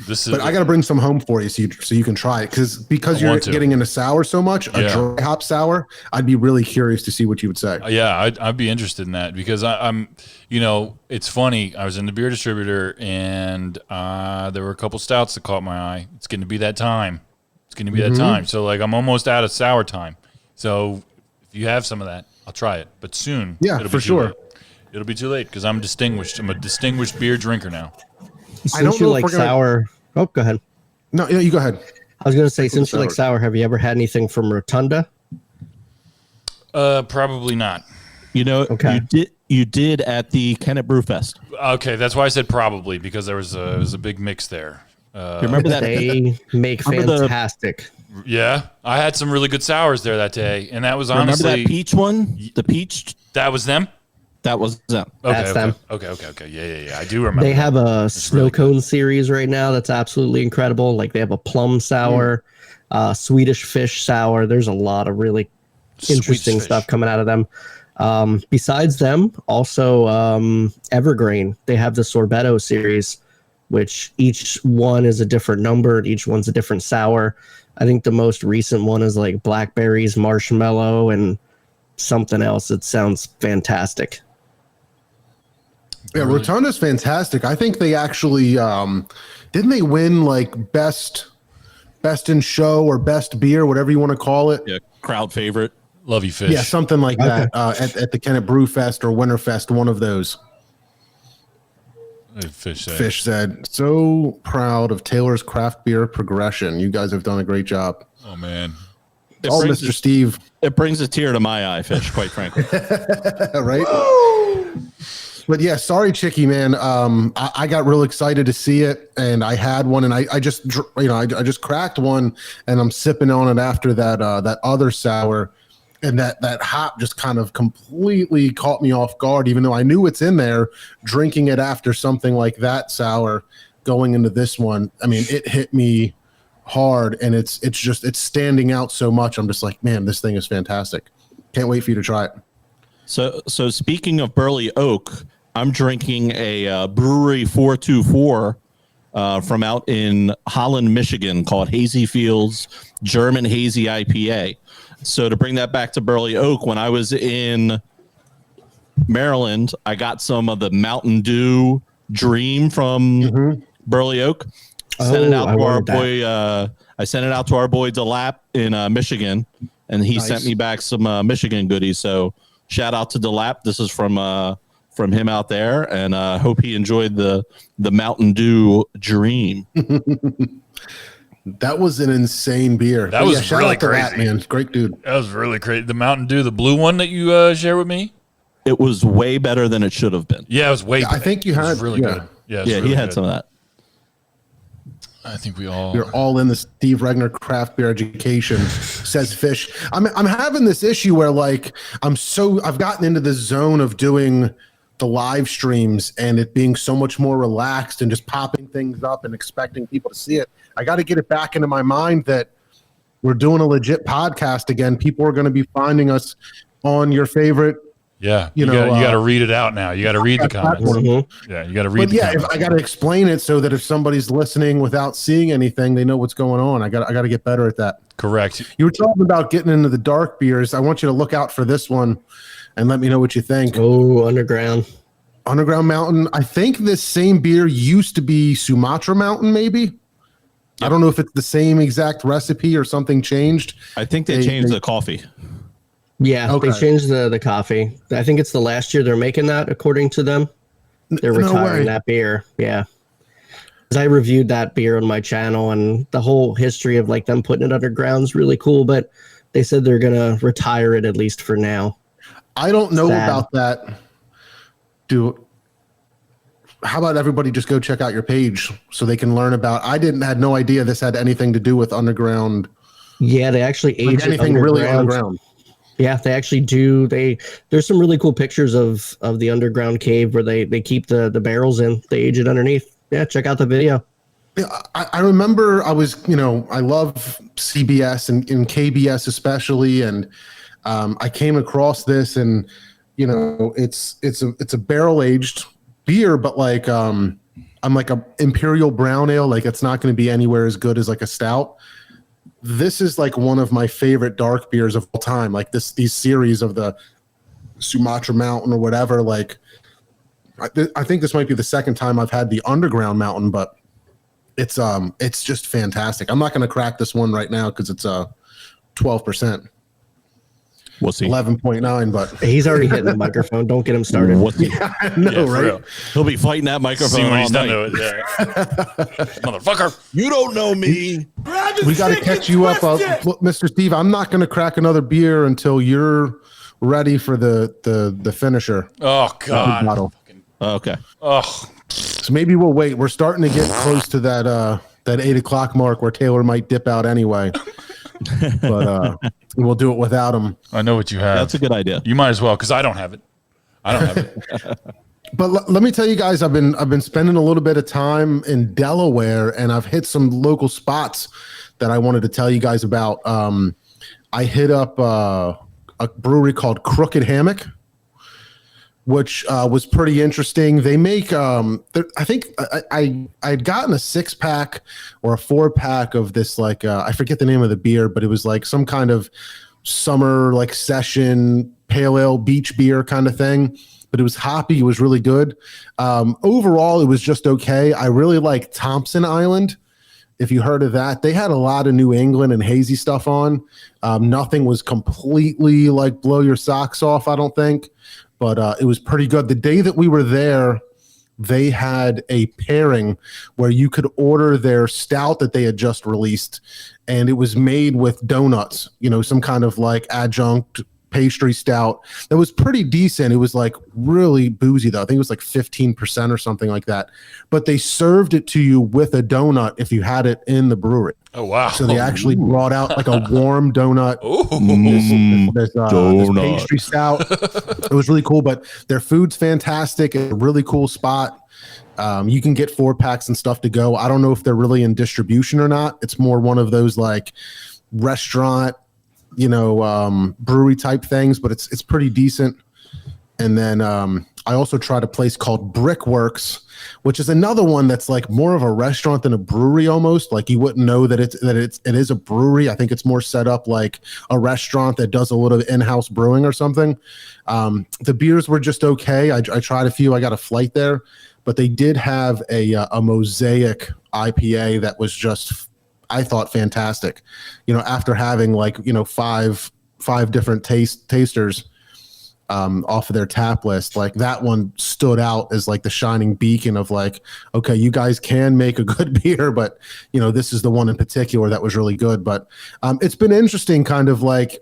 But I got to bring some home for you so you can try it, because you're getting into sour so much. A dry hop sour, I'd be really curious to see what you would say. Yeah, I'd be interested in that, because I'm it's funny. I was in the beer distributor, and there were a couple stouts that caught my eye. It's going to be that time. That time. So like, I'm almost out of sour time. So if you have some of that, I'll try it. But soon, yeah, for sure. It'll be too late, because I'm distinguished. I'm a distinguished beer drinker now. Since you like sour, go ahead. No, you go ahead. I was going to say, since you like sour, have you ever had anything from Rotunda? Probably not. Okay. You did at the Kennet Brew Fest. Okay, that's why I said probably, because there was a big mix there. Remember that they make fantastic. Yeah, I had some really good sours there that day, and that was honestly. Remember that peach one? The peach. That was them. That was them. That's them. Okay. Yeah. I do remember. They have a snow cone series right now that's absolutely incredible. Like, they have a plum sour, Swedish fish sour. There's a lot of really interesting stuff coming out of them. Besides them, also Evergreen. They have the Sorbetto series, which each one is a different number. And each one's a different sour. I think the most recent one is like blackberries, marshmallow, and something else. It sounds fantastic. Yeah, Rotunda's fantastic. I think they actually didn't they win like best in show or best beer, whatever you want to call it. Yeah, crowd favorite. Love you, Fish. Yeah, something like that at the Kennett Brew Fest or Winterfest, one of those. Fish said, so proud of Taylor's craft beer progression. You guys have done a great job. oh, man. Oh, Mr. Steve. It brings a tear to my eye, Fish, quite frankly. Right? But yeah, sorry, Chicky, man. I got real excited to see it, and I had one, and I just cracked one, and I'm sipping on it after that other sour, and that hop just kind of completely caught me off guard, even though I knew it's in there. Drinking it after something like that sour, going into this one, I mean, it hit me hard, and it's standing out so much. I'm just like, man, this thing is fantastic. Can't wait for you to try it. So speaking of Burley Oak, I'm drinking a Brewery 424 from out in Holland, Michigan, called Hazy Fields German Hazy IPA. So to bring that back to Burley Oak, when I was in Maryland, I got some of the Mountain Dew Dream from Burley Oak. Sent it out to our boy. I sent it out to our boy DeLapp in Michigan, and he sent me back some Michigan goodies. So shout out to DeLapp. This is from him out there, and hope he enjoyed the Mountain Dew Dream. That was an insane beer. That was shout really out to crazy. that, man. Great dude. That was really crazy. The Mountain Dew, the blue one that you shared with me? It was way better than it should have been. Yeah, it was way better. I think you It was had really good. Yeah, it was really he had good. some of that. I think we all. You're all in the Steve Regner craft beer education, says Fish. I'm having this issue where like I've gotten into this zone of doing the live streams and it being so much more relaxed and just popping things up and expecting people to see it. I got to get it back into my mind that we're doing a legit podcast again. People are going to be finding us on your favorite. Yeah, you got to read it out now. You got to read the comments. Mm-hmm. Yeah, you got to read. But the yeah, comments. if I got to explain it so that if somebody's listening without seeing anything, they know what's going on. I got to get better at that. Correct. You were talking about getting into the dark beers. I want you to look out for this one and let me know what you think. Oh, Underground Mountain. I think this same beer used to be Sumatra Mountain, maybe. I don't know if it's the same exact recipe or something changed. I think they changed the coffee. Yeah, Okay. they changed the coffee. I think it's the last year they're making that, according to them. They're No retiring way. that beer. Yeah. 'Cause I reviewed that beer on my channel, and the whole history of like them putting it underground is really cool, but they said they're going to retire it at least for now. I don't know Sad. about that. How about everybody just go check out your page so they can learn about. I had no idea this had anything to do with underground. Yeah, they actually age it Anything really underground. Yeah, they actually do. There's some really cool pictures of the underground cave where they keep the barrels in. They age it underneath. Yeah, check out the video. Yeah, I remember I love CBS and KBS especially, and I came across this, and it's a barrel aged beer, but like I'm like a imperial brown ale, like it's not going to be anywhere as good as like a stout. This is like one of my favorite dark beers of all time. Like these series of the Sumatra Mountain or whatever. Like I think this might be the second time I've had the Underground Mountain, but it's just fantastic. I'm not going to crack this one right now because it's 12%. We'll see. 11.9, but He's already hitting the microphone. Don't get him started. We'll see. I know, Yeah, for right? real. He'll be fighting that microphone See when all he's done night. to it. Yeah. Motherfucker. You don't know me. We got to catch you up. Look, Mr. Steve, I'm not going to crack another beer until you're ready for the finisher. Oh God. Bottle. Okay. Oh. So maybe we'll wait. We're starting to get close to that 8:00 mark where Taylor might dip out anyway. But we'll do it without him. I know what you have. That's a good idea. You might as well, because I don't have it. But let me tell you guys, I've been spending a little bit of time in Delaware, and I've hit some local spots that I wanted to tell you guys about. I hit up a brewery called Crooked Hammock, which was pretty interesting. They make, I think I'd gotten a 6-pack or a 4-pack of this, like, I forget the name of the beer, but it was like some kind of summer, like session, pale ale, beach beer kind of thing. But it was hoppy. It was really good. Overall, it was just okay. I really like Thompson Island. If you heard of that, they had a lot of New England and hazy stuff on. Nothing was completely like blow your socks off, I don't think, but it was pretty good. The day that we were there, they had a pairing where you could order their stout that they had just released, and it was made with donuts, some kind of like adjunct pastry stout that was pretty decent. It was like really boozy though. I think it was like 15% or something like that. But they served it to you with a donut if you had it in the brewery. Oh wow! So they actually brought out like a warm donut. This pastry stout. It was really cool. But their food's fantastic. It's a really cool spot. You can get 4-packs and stuff to go. I don't know if they're really in distribution or not. It's more one of those like restaurant, brewery type things, but it's pretty decent. And then I also tried a place called Brickworks, which is another one that's like more of a restaurant than a brewery almost. Like you wouldn't know that it is a brewery. I think it's more set up like a restaurant that does a little in-house brewing or something. The beers were just okay. I tried a few. I got a flight there, but they did have a Mosaic IPA that was just, I thought, fantastic. After having like, five different tasters off of their tap list, like that one stood out as like the shining beacon of like, okay, you guys can make a good beer, but this is the one in particular that was really good. But it's been interesting kind of like,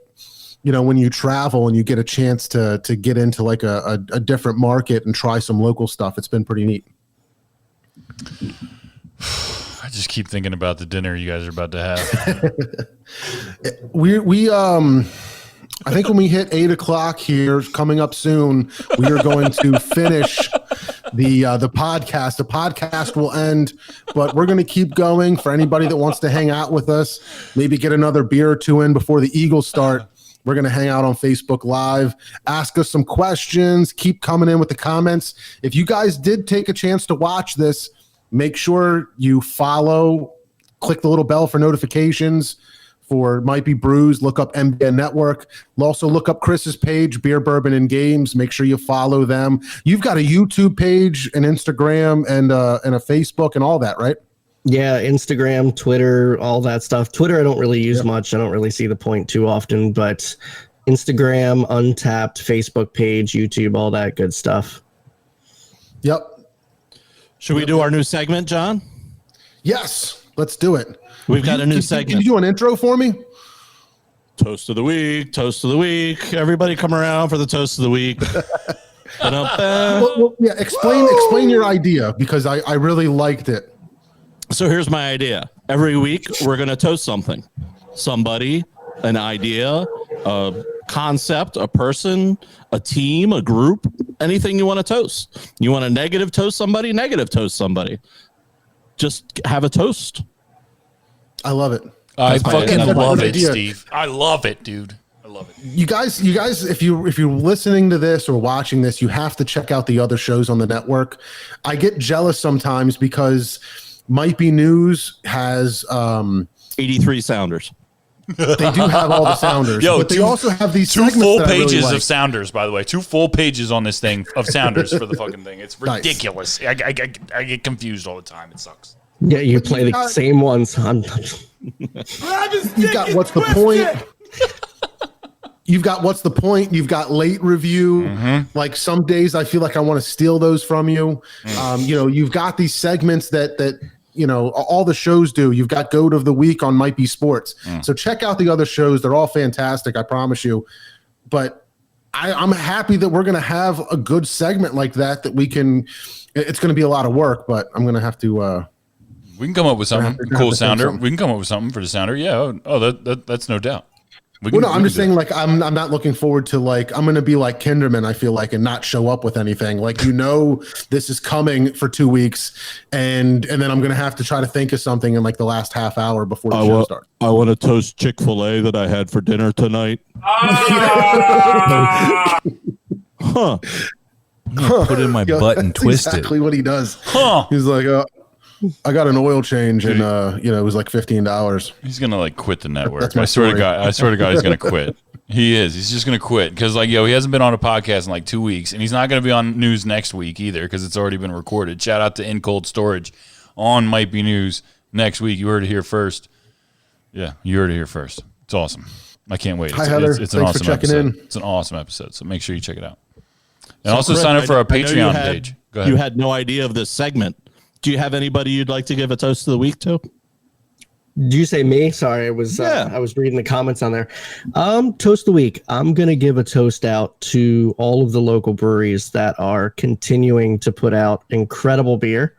when you travel and you get a chance to get into like a different market and try some local stuff, it's been pretty neat. I just keep thinking about the dinner you guys are about to have. I think when we hit 8:00 here, coming up soon, we are going to finish the podcast. The podcast will end, but we're going to keep going for anybody that wants to hang out with us. Maybe get another beer or two in before the Eagles start. We're going to hang out on Facebook Live, ask us some questions, keep coming in with the comments. If you guys did take a chance to watch this, make sure you follow, click the little bell for notifications. For Might Be Brews, look up MBN Network. Also look up Chris's page, Beer, Bourbon, and Games. Make sure you follow them. You've got a YouTube page, an Instagram, and a Facebook and all that, right? Yeah, Instagram, Twitter, all that stuff. Twitter I don't really use much. I don't really see the point too often, but Instagram, Untapped, Facebook page, YouTube, all that good stuff. Yep. Should we do our new segment, John? Yes, let's do it. We've got a new segment. Can you do an intro for me? Toast of the week, toast of the week. Everybody come around for the toast of the week. Well, yeah, explain your idea, because I really liked it. So here's my idea. Every week, we're going to toast something. Somebody, an idea, a concept, a person, a team, a group, anything you want to toast. You want to negative toast somebody? Just have a toast. I love it. I fucking love it, idea. Steve. I love it, dude. I love it. You guys, if you're listening to this or watching this, you have to check out the other shows on the network. I get jealous sometimes because Might Be News has 83 sounders. They do have all the sounders, but they also have these two full pages pages really like. of sounders. By the way, 2 full pages on this thing of sounders for the fucking thing. It's ridiculous. Nice. I get confused all the time. It sucks. Yeah, you play the same ones. You've got what's the point? You've got what's the point? You've got late review. Mm-hmm. Like some days I feel like I want to steal those from you. You've got these segments that all the shows do. You've got Goat of the Week on Might Be Sports. So check out the other shows. They're all fantastic, I promise you. But I'm happy that we're going to have a good segment like that we can. It's going to be a lot of work, but I'm going to have to. We can come up with something cool sounder. We can come up with something for the sounder. Yeah. That's no doubt. I'm just saying, like, I'm not looking forward to, like, I'm going to be like Kinderman, I feel like, and not show up with anything. Like, this is coming for 2 weeks, and then I'm going to have to try to think of something in, like, the last half hour before the show starts. I want to toast Chick-fil-A that I had for dinner tonight. Put it in my butt and twist exactly it. What he does. He's like, I got an oil change, and it was like $15. He's gonna like quit the network. That's my I swear to story. God, he's gonna quit. He is. He's just gonna quit because he hasn't been on a podcast in like 2 weeks, and he's not gonna be on news next week either because it's already been recorded. Shout out to In Cold Storage on Might Be News. next week. You heard it here first. Yeah, you heard it here first. It's awesome. I can't wait. Hi, Heather. It's an Thanks awesome for checking episode. in. It's an awesome episode, so make sure you check it out. And So, also Chris, sign up for our I know you Patreon had- page. Go ahead. You had no idea of this segment. Do you have anybody you'd like to give a toast of the week to? Did you say me? Sorry, I was Yeah. I was reading the comments on there. Toast of the week. I'm gonna give a toast out to all of the local breweries that are continuing to put out incredible beer.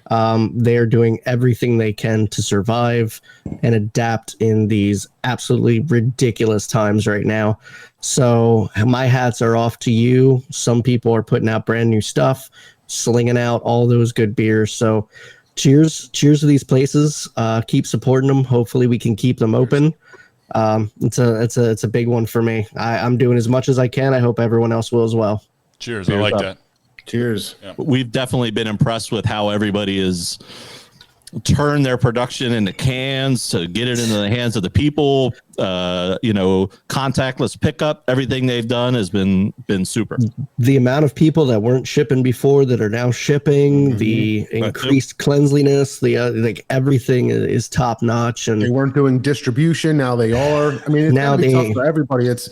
They are doing everything they can to survive and adapt in these absolutely ridiculous times right now. So my hats are off to you. Some people are putting out brand new stuff, slinging out all those good beers. So cheers to these places. Keep supporting them. Hopefully we can keep them open. It's a big one for me. I'm doing as much as I can. I hope everyone else will as well. Cheers. I like that. Cheers. We've definitely been impressed with how everybody is turned their production into cans to get it into the hands of the people. Contactless pickup. Everything they've done has been super. The amount of people that weren't shipping before that are now shipping, the increased cleanliness, like everything is top notch. They And weren't doing distribution. Now they are. I mean, it's Now now be they- tough for everybody. It's,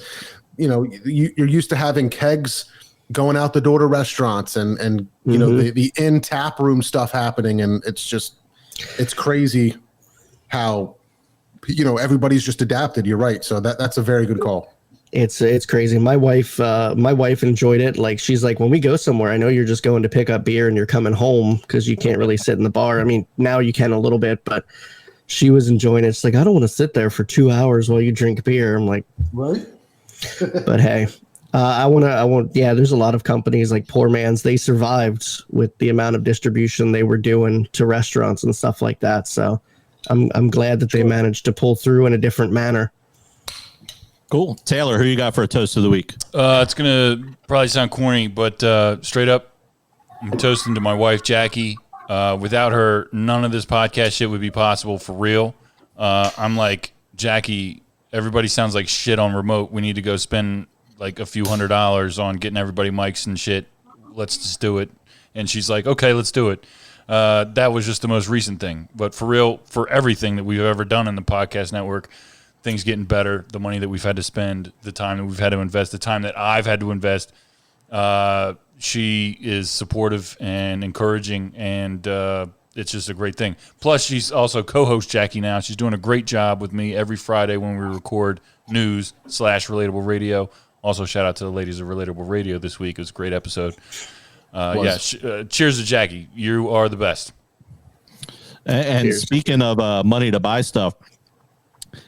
you're used to having kegs going out the door to restaurants and the in tap room stuff happening. And it's crazy how, everybody's just adapted. You're right. So that's a very good call. it's crazy. My wife enjoyed it. Like, she's like, when we go somewhere, I know you're just going to pick up beer and you're coming home because you can't really sit in the bar. I mean, now you can a little bit, but she was enjoying it. It's like, I don't want to sit there for 2 hours while you drink beer. I'm like, Right. but hey, there's a lot of companies like Poor Man's. They survived with the amount of distribution they were doing to restaurants and stuff like that. So I'm glad that they managed to pull through in a different manner. Cool. Taylor, who you got for a toast of the week? It's going to probably sound corny, but straight up, I'm toasting to my wife, Jackie. Without her, none of this podcast shit would be possible for real. I'm like, Jackie, everybody sounds like shit on remote. We need to go spend like a few $100s on getting everybody mics and shit. Let's just do it. And she's like, okay, let's do it. That was just the most recent thing. But for real, for everything that we've ever done in the podcast network, things getting better, the money that we've had to spend, the time that we've had to invest, the time that I've had to invest, she is supportive and encouraging, and it's just a great thing. Plus, she's also co-host Jackie now. She's doing a great job with me every Friday when we record news/Relatable Radio. Also, shout out to the ladies of Relatable Radio this week. It was a great episode. Cheers to Jackie. You are the best. And Cheers. speaking of money to buy stuff,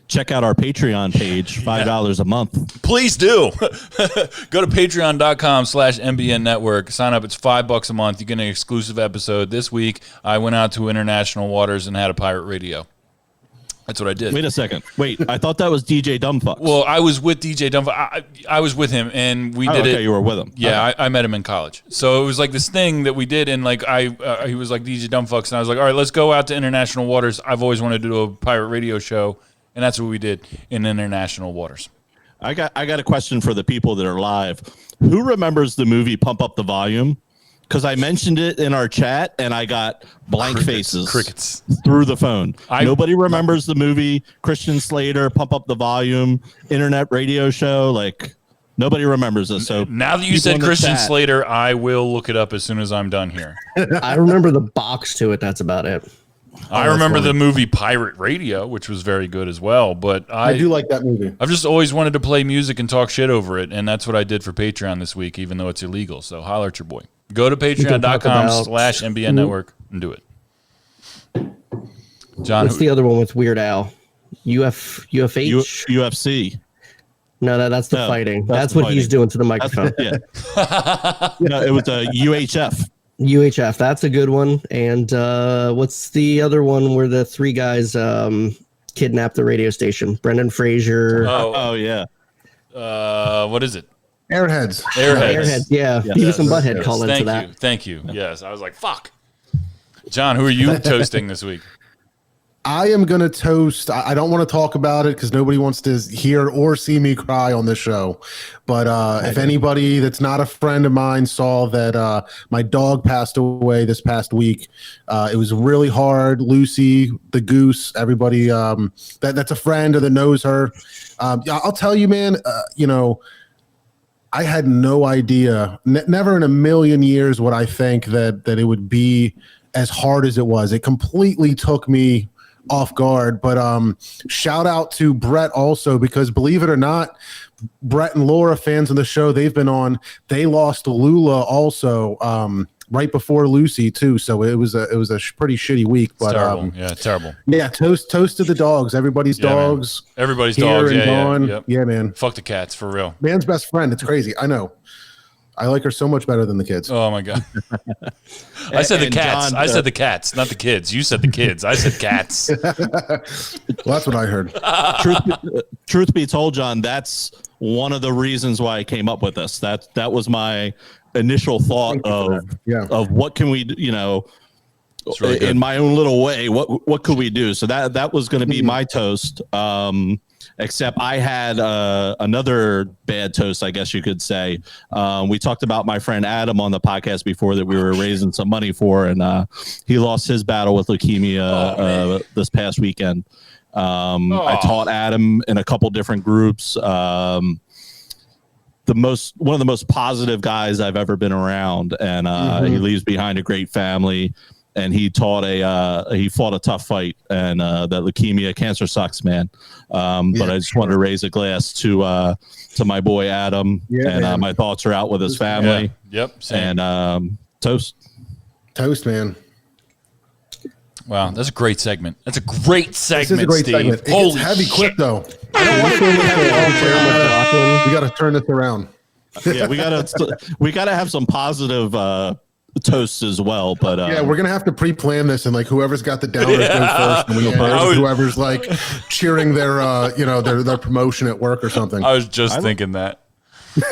check out our Patreon page, $5 a month. Please do. Go to patreon.com/MBN Network. Sign up. It's $5 a month. You get an exclusive episode. This week, I went out to international waters and had a pirate radio. That's what I did. Wait a second. Wait, I thought that was DJ Dumbfucks. Well, I was with DJ Dumbfuck. I was with him, and we did it. You were with him. Yeah, Okay. I met him in college. So it was like this thing that we did, and like he was like DJ Dumbfucks, and I was like, all right, let's go out to international waters. I've always wanted to do a pirate radio show, and that's what we did in international waters. I got a question for the people that are live. Who remembers the movie Pump Up the Volume? Because I mentioned it in our chat, and I got blank faces. Crickets. Through the phone. Nobody remembers the movie Christian Slater, Pump Up the Volume, internet radio show. Like, nobody remembers this. So Now that you people said in the Christian chat- Slater, I will look it up as soon as I'm done here. I remember the box to it. That's about it. I remember the movie Pirate Radio, which was very good as well. But I do like that movie. I've just always wanted to play music and talk shit over it, and that's what I did for Patreon this week, even though it's illegal. So holler at your boy. Go to can talk about- patreon.com/MBN Network and do it. John, What's the other one with Weird Al? UFH? UFC. No, that's the No, fighting. that's That's the what he's fighting. doing to the microphone. Yeah. No, it was a UHF. UHF, that's a good one. And what's the other one where the three guys kidnapped the radio station? Brendan Fraser. Oh yeah. what is it? Airheads. Airheads. Yeah. Beavis and Butthead call into Thank that. you. Thank you. Yes, I was like, fuck. John, who are you toasting this week? I am going to toast. I don't want to talk about it because nobody wants to hear or see me cry on the show. But if anybody that's not a friend of mine saw that my dog passed away this past week, it was really hard. Lucy, the goose, everybody that's a friend or that knows her. I'll tell you, man, I had no idea, never in a million years would I think that it would be as hard as it was. It completely took me off guard, but shout out to Brett also, because believe it or not, Brett and Laura, fans of the show, they've been on. They lost Lula also right before Lucy too, so it was a pretty shitty week. But terrible. Terrible. Yeah, toast to the dogs. Everybody's dogs. Man. Everybody's here dogs. And gone. Yep. Yeah, man. Fuck the cats for real. Man's best friend. It's crazy. I know. I like her so much better than the kids. Oh my god! I said the cats. John, I said the cats, not the kids. You said the kids. I said cats. Well, that's what I heard. Truth be told, John, that's one of the reasons why I came up with this. That was my initial thought of what can we do, really in my own little way. What could we do? So that was going to be my toast. Except I had another bad toast, I guess you could say. We talked about my friend Adam on the podcast before that we were raising some money for, and he lost his battle with leukemia this past weekend. I taught Adam in a couple different groups. One of the most positive guys I've ever been around, and he leaves behind a great family. And he fought a tough fight, and that leukemia, cancer sucks, man. But I just wanted to raise a glass to my boy Adam, and my thoughts are out with his family. Yeah. Yep. Same. And toast, man. Wow, that's a great segment. That's a great segment, this is a great Steve. segment. It Holy gets heavy shit. quick though. We got to turn this around. Yeah, we gotta have some positive toasts as well. But we're gonna have to pre-plan this, and like whoever's got the downers go first, and we end with whoever's like cheering their their promotion at work or something. I was just thinking that.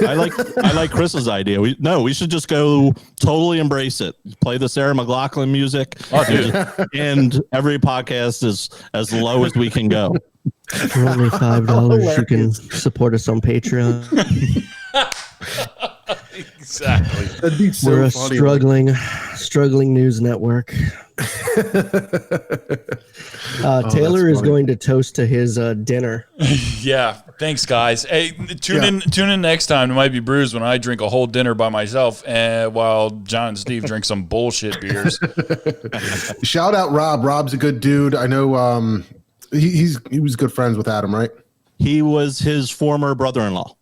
I like Chris's idea. We should just go totally embrace it. Play the Sarah McLachlan music. Oh, dude. And every podcast is as low as we can go. For only $5, you can support us on Patreon. Exactly. That'd be so We're a funny. struggling news network. Taylor is going to toast to his dinner. Yeah. Thanks, guys. Hey, tune in next time. It might be Brews when I drink a whole dinner by myself, while John and Steve drink some bullshit beers. Shout out Rob. Rob's a good dude. I know. He was good friends with Adam, right? He was his former brother-in-law.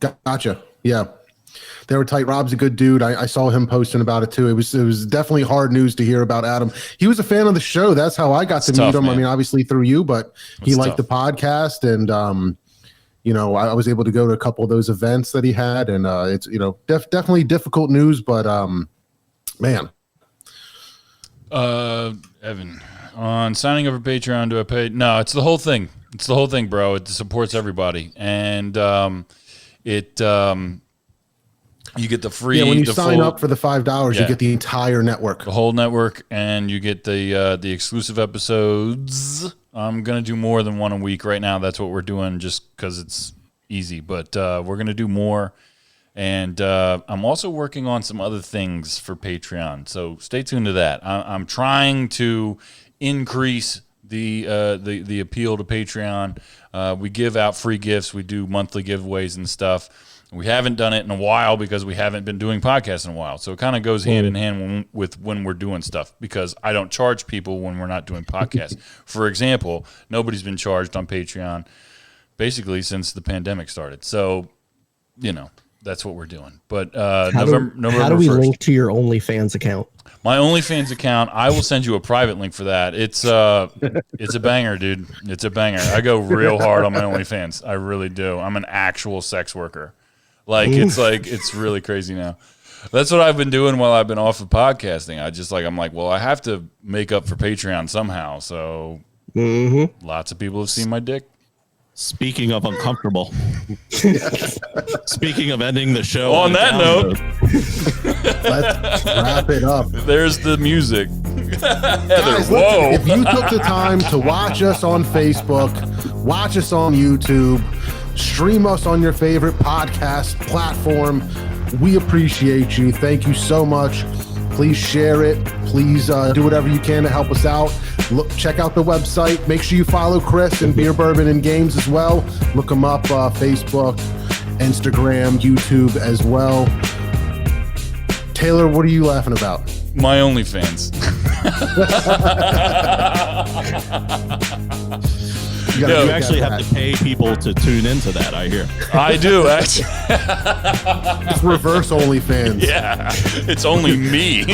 Gotcha. Yeah. They were tight. Rob's a good dude. I saw him posting about it too. It was definitely hard news to hear about Adam. He was a fan of the show. That's how I got to meet him. Man. I mean, obviously through you, but he liked the podcast, and I was able to go to a couple of those events that he had, and it's definitely difficult news, but man. Evan, on signing up for Patreon, do I pay? No, it's the whole thing. It's the whole thing, bro. It supports everybody, and you get the free. Yeah, when you sign up for the $5, you get the entire network, the whole network, and you get the exclusive episodes. I'm gonna do more than one a week right now. That's what we're doing, just because it's easy. But we're gonna do more, and I'm also working on some other things for Patreon. So stay tuned to that. I'm trying to increase the appeal to Patreon. We give out free gifts. We do monthly giveaways and stuff. We haven't done it in a while because we haven't been doing podcasts in a while. So it kind of goes hand in hand with when we're doing stuff, because I don't charge people when we're not doing podcasts. For example, nobody's been charged on Patreon basically since the pandemic started. So, that's what we're doing. But November how do we 1st, link to your OnlyFans account? my OnlyFans account, I will send you a private link for that. It's a banger, dude. It's a banger. I go real hard on my OnlyFans. I really do. I'm an actual sex worker. It's really crazy now. That's what I've been doing while I've been off of podcasting. I'm like, well, I have to make up for Patreon somehow. So lots of people have seen my dick. Speaking of uncomfortable. Speaking of ending the show. On that note. Let's wrap it up. There's the music. Guys, whoa. listen, if you took the time to watch us on Facebook, watch us on YouTube, stream us on your favorite podcast platform, we appreciate you. Thank you so much. Please share it. Please do whatever you can to help us out. Look, check out the website. Make sure you follow Chris and Beer, Bourbon, and Games as well. Look them up, Facebook, Instagram, YouTube as well. Taylor, what are you laughing about? My OnlyFans. You You actually have to pay people to tune into that, I hear. I do, actually. It's reverse OnlyFans. Yeah, it's only me.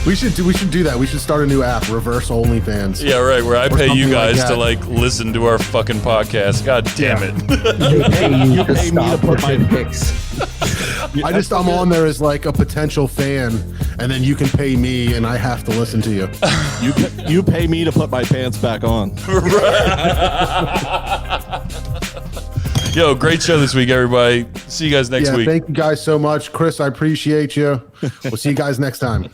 We should do that. We should start a new app, reverse OnlyFans. Yeah, right, where I pay you something like guys to that. listen to our fucking podcast. God damn it. You pay pay me to put my- pics. I'm on there as like a potential fan, and then you can pay me, and I have to listen to you. You pay me to put my pants back on. Yo, great show this week, everybody. See you guys next week. Thank you guys so much. Chris, I appreciate you. We'll see you guys next time.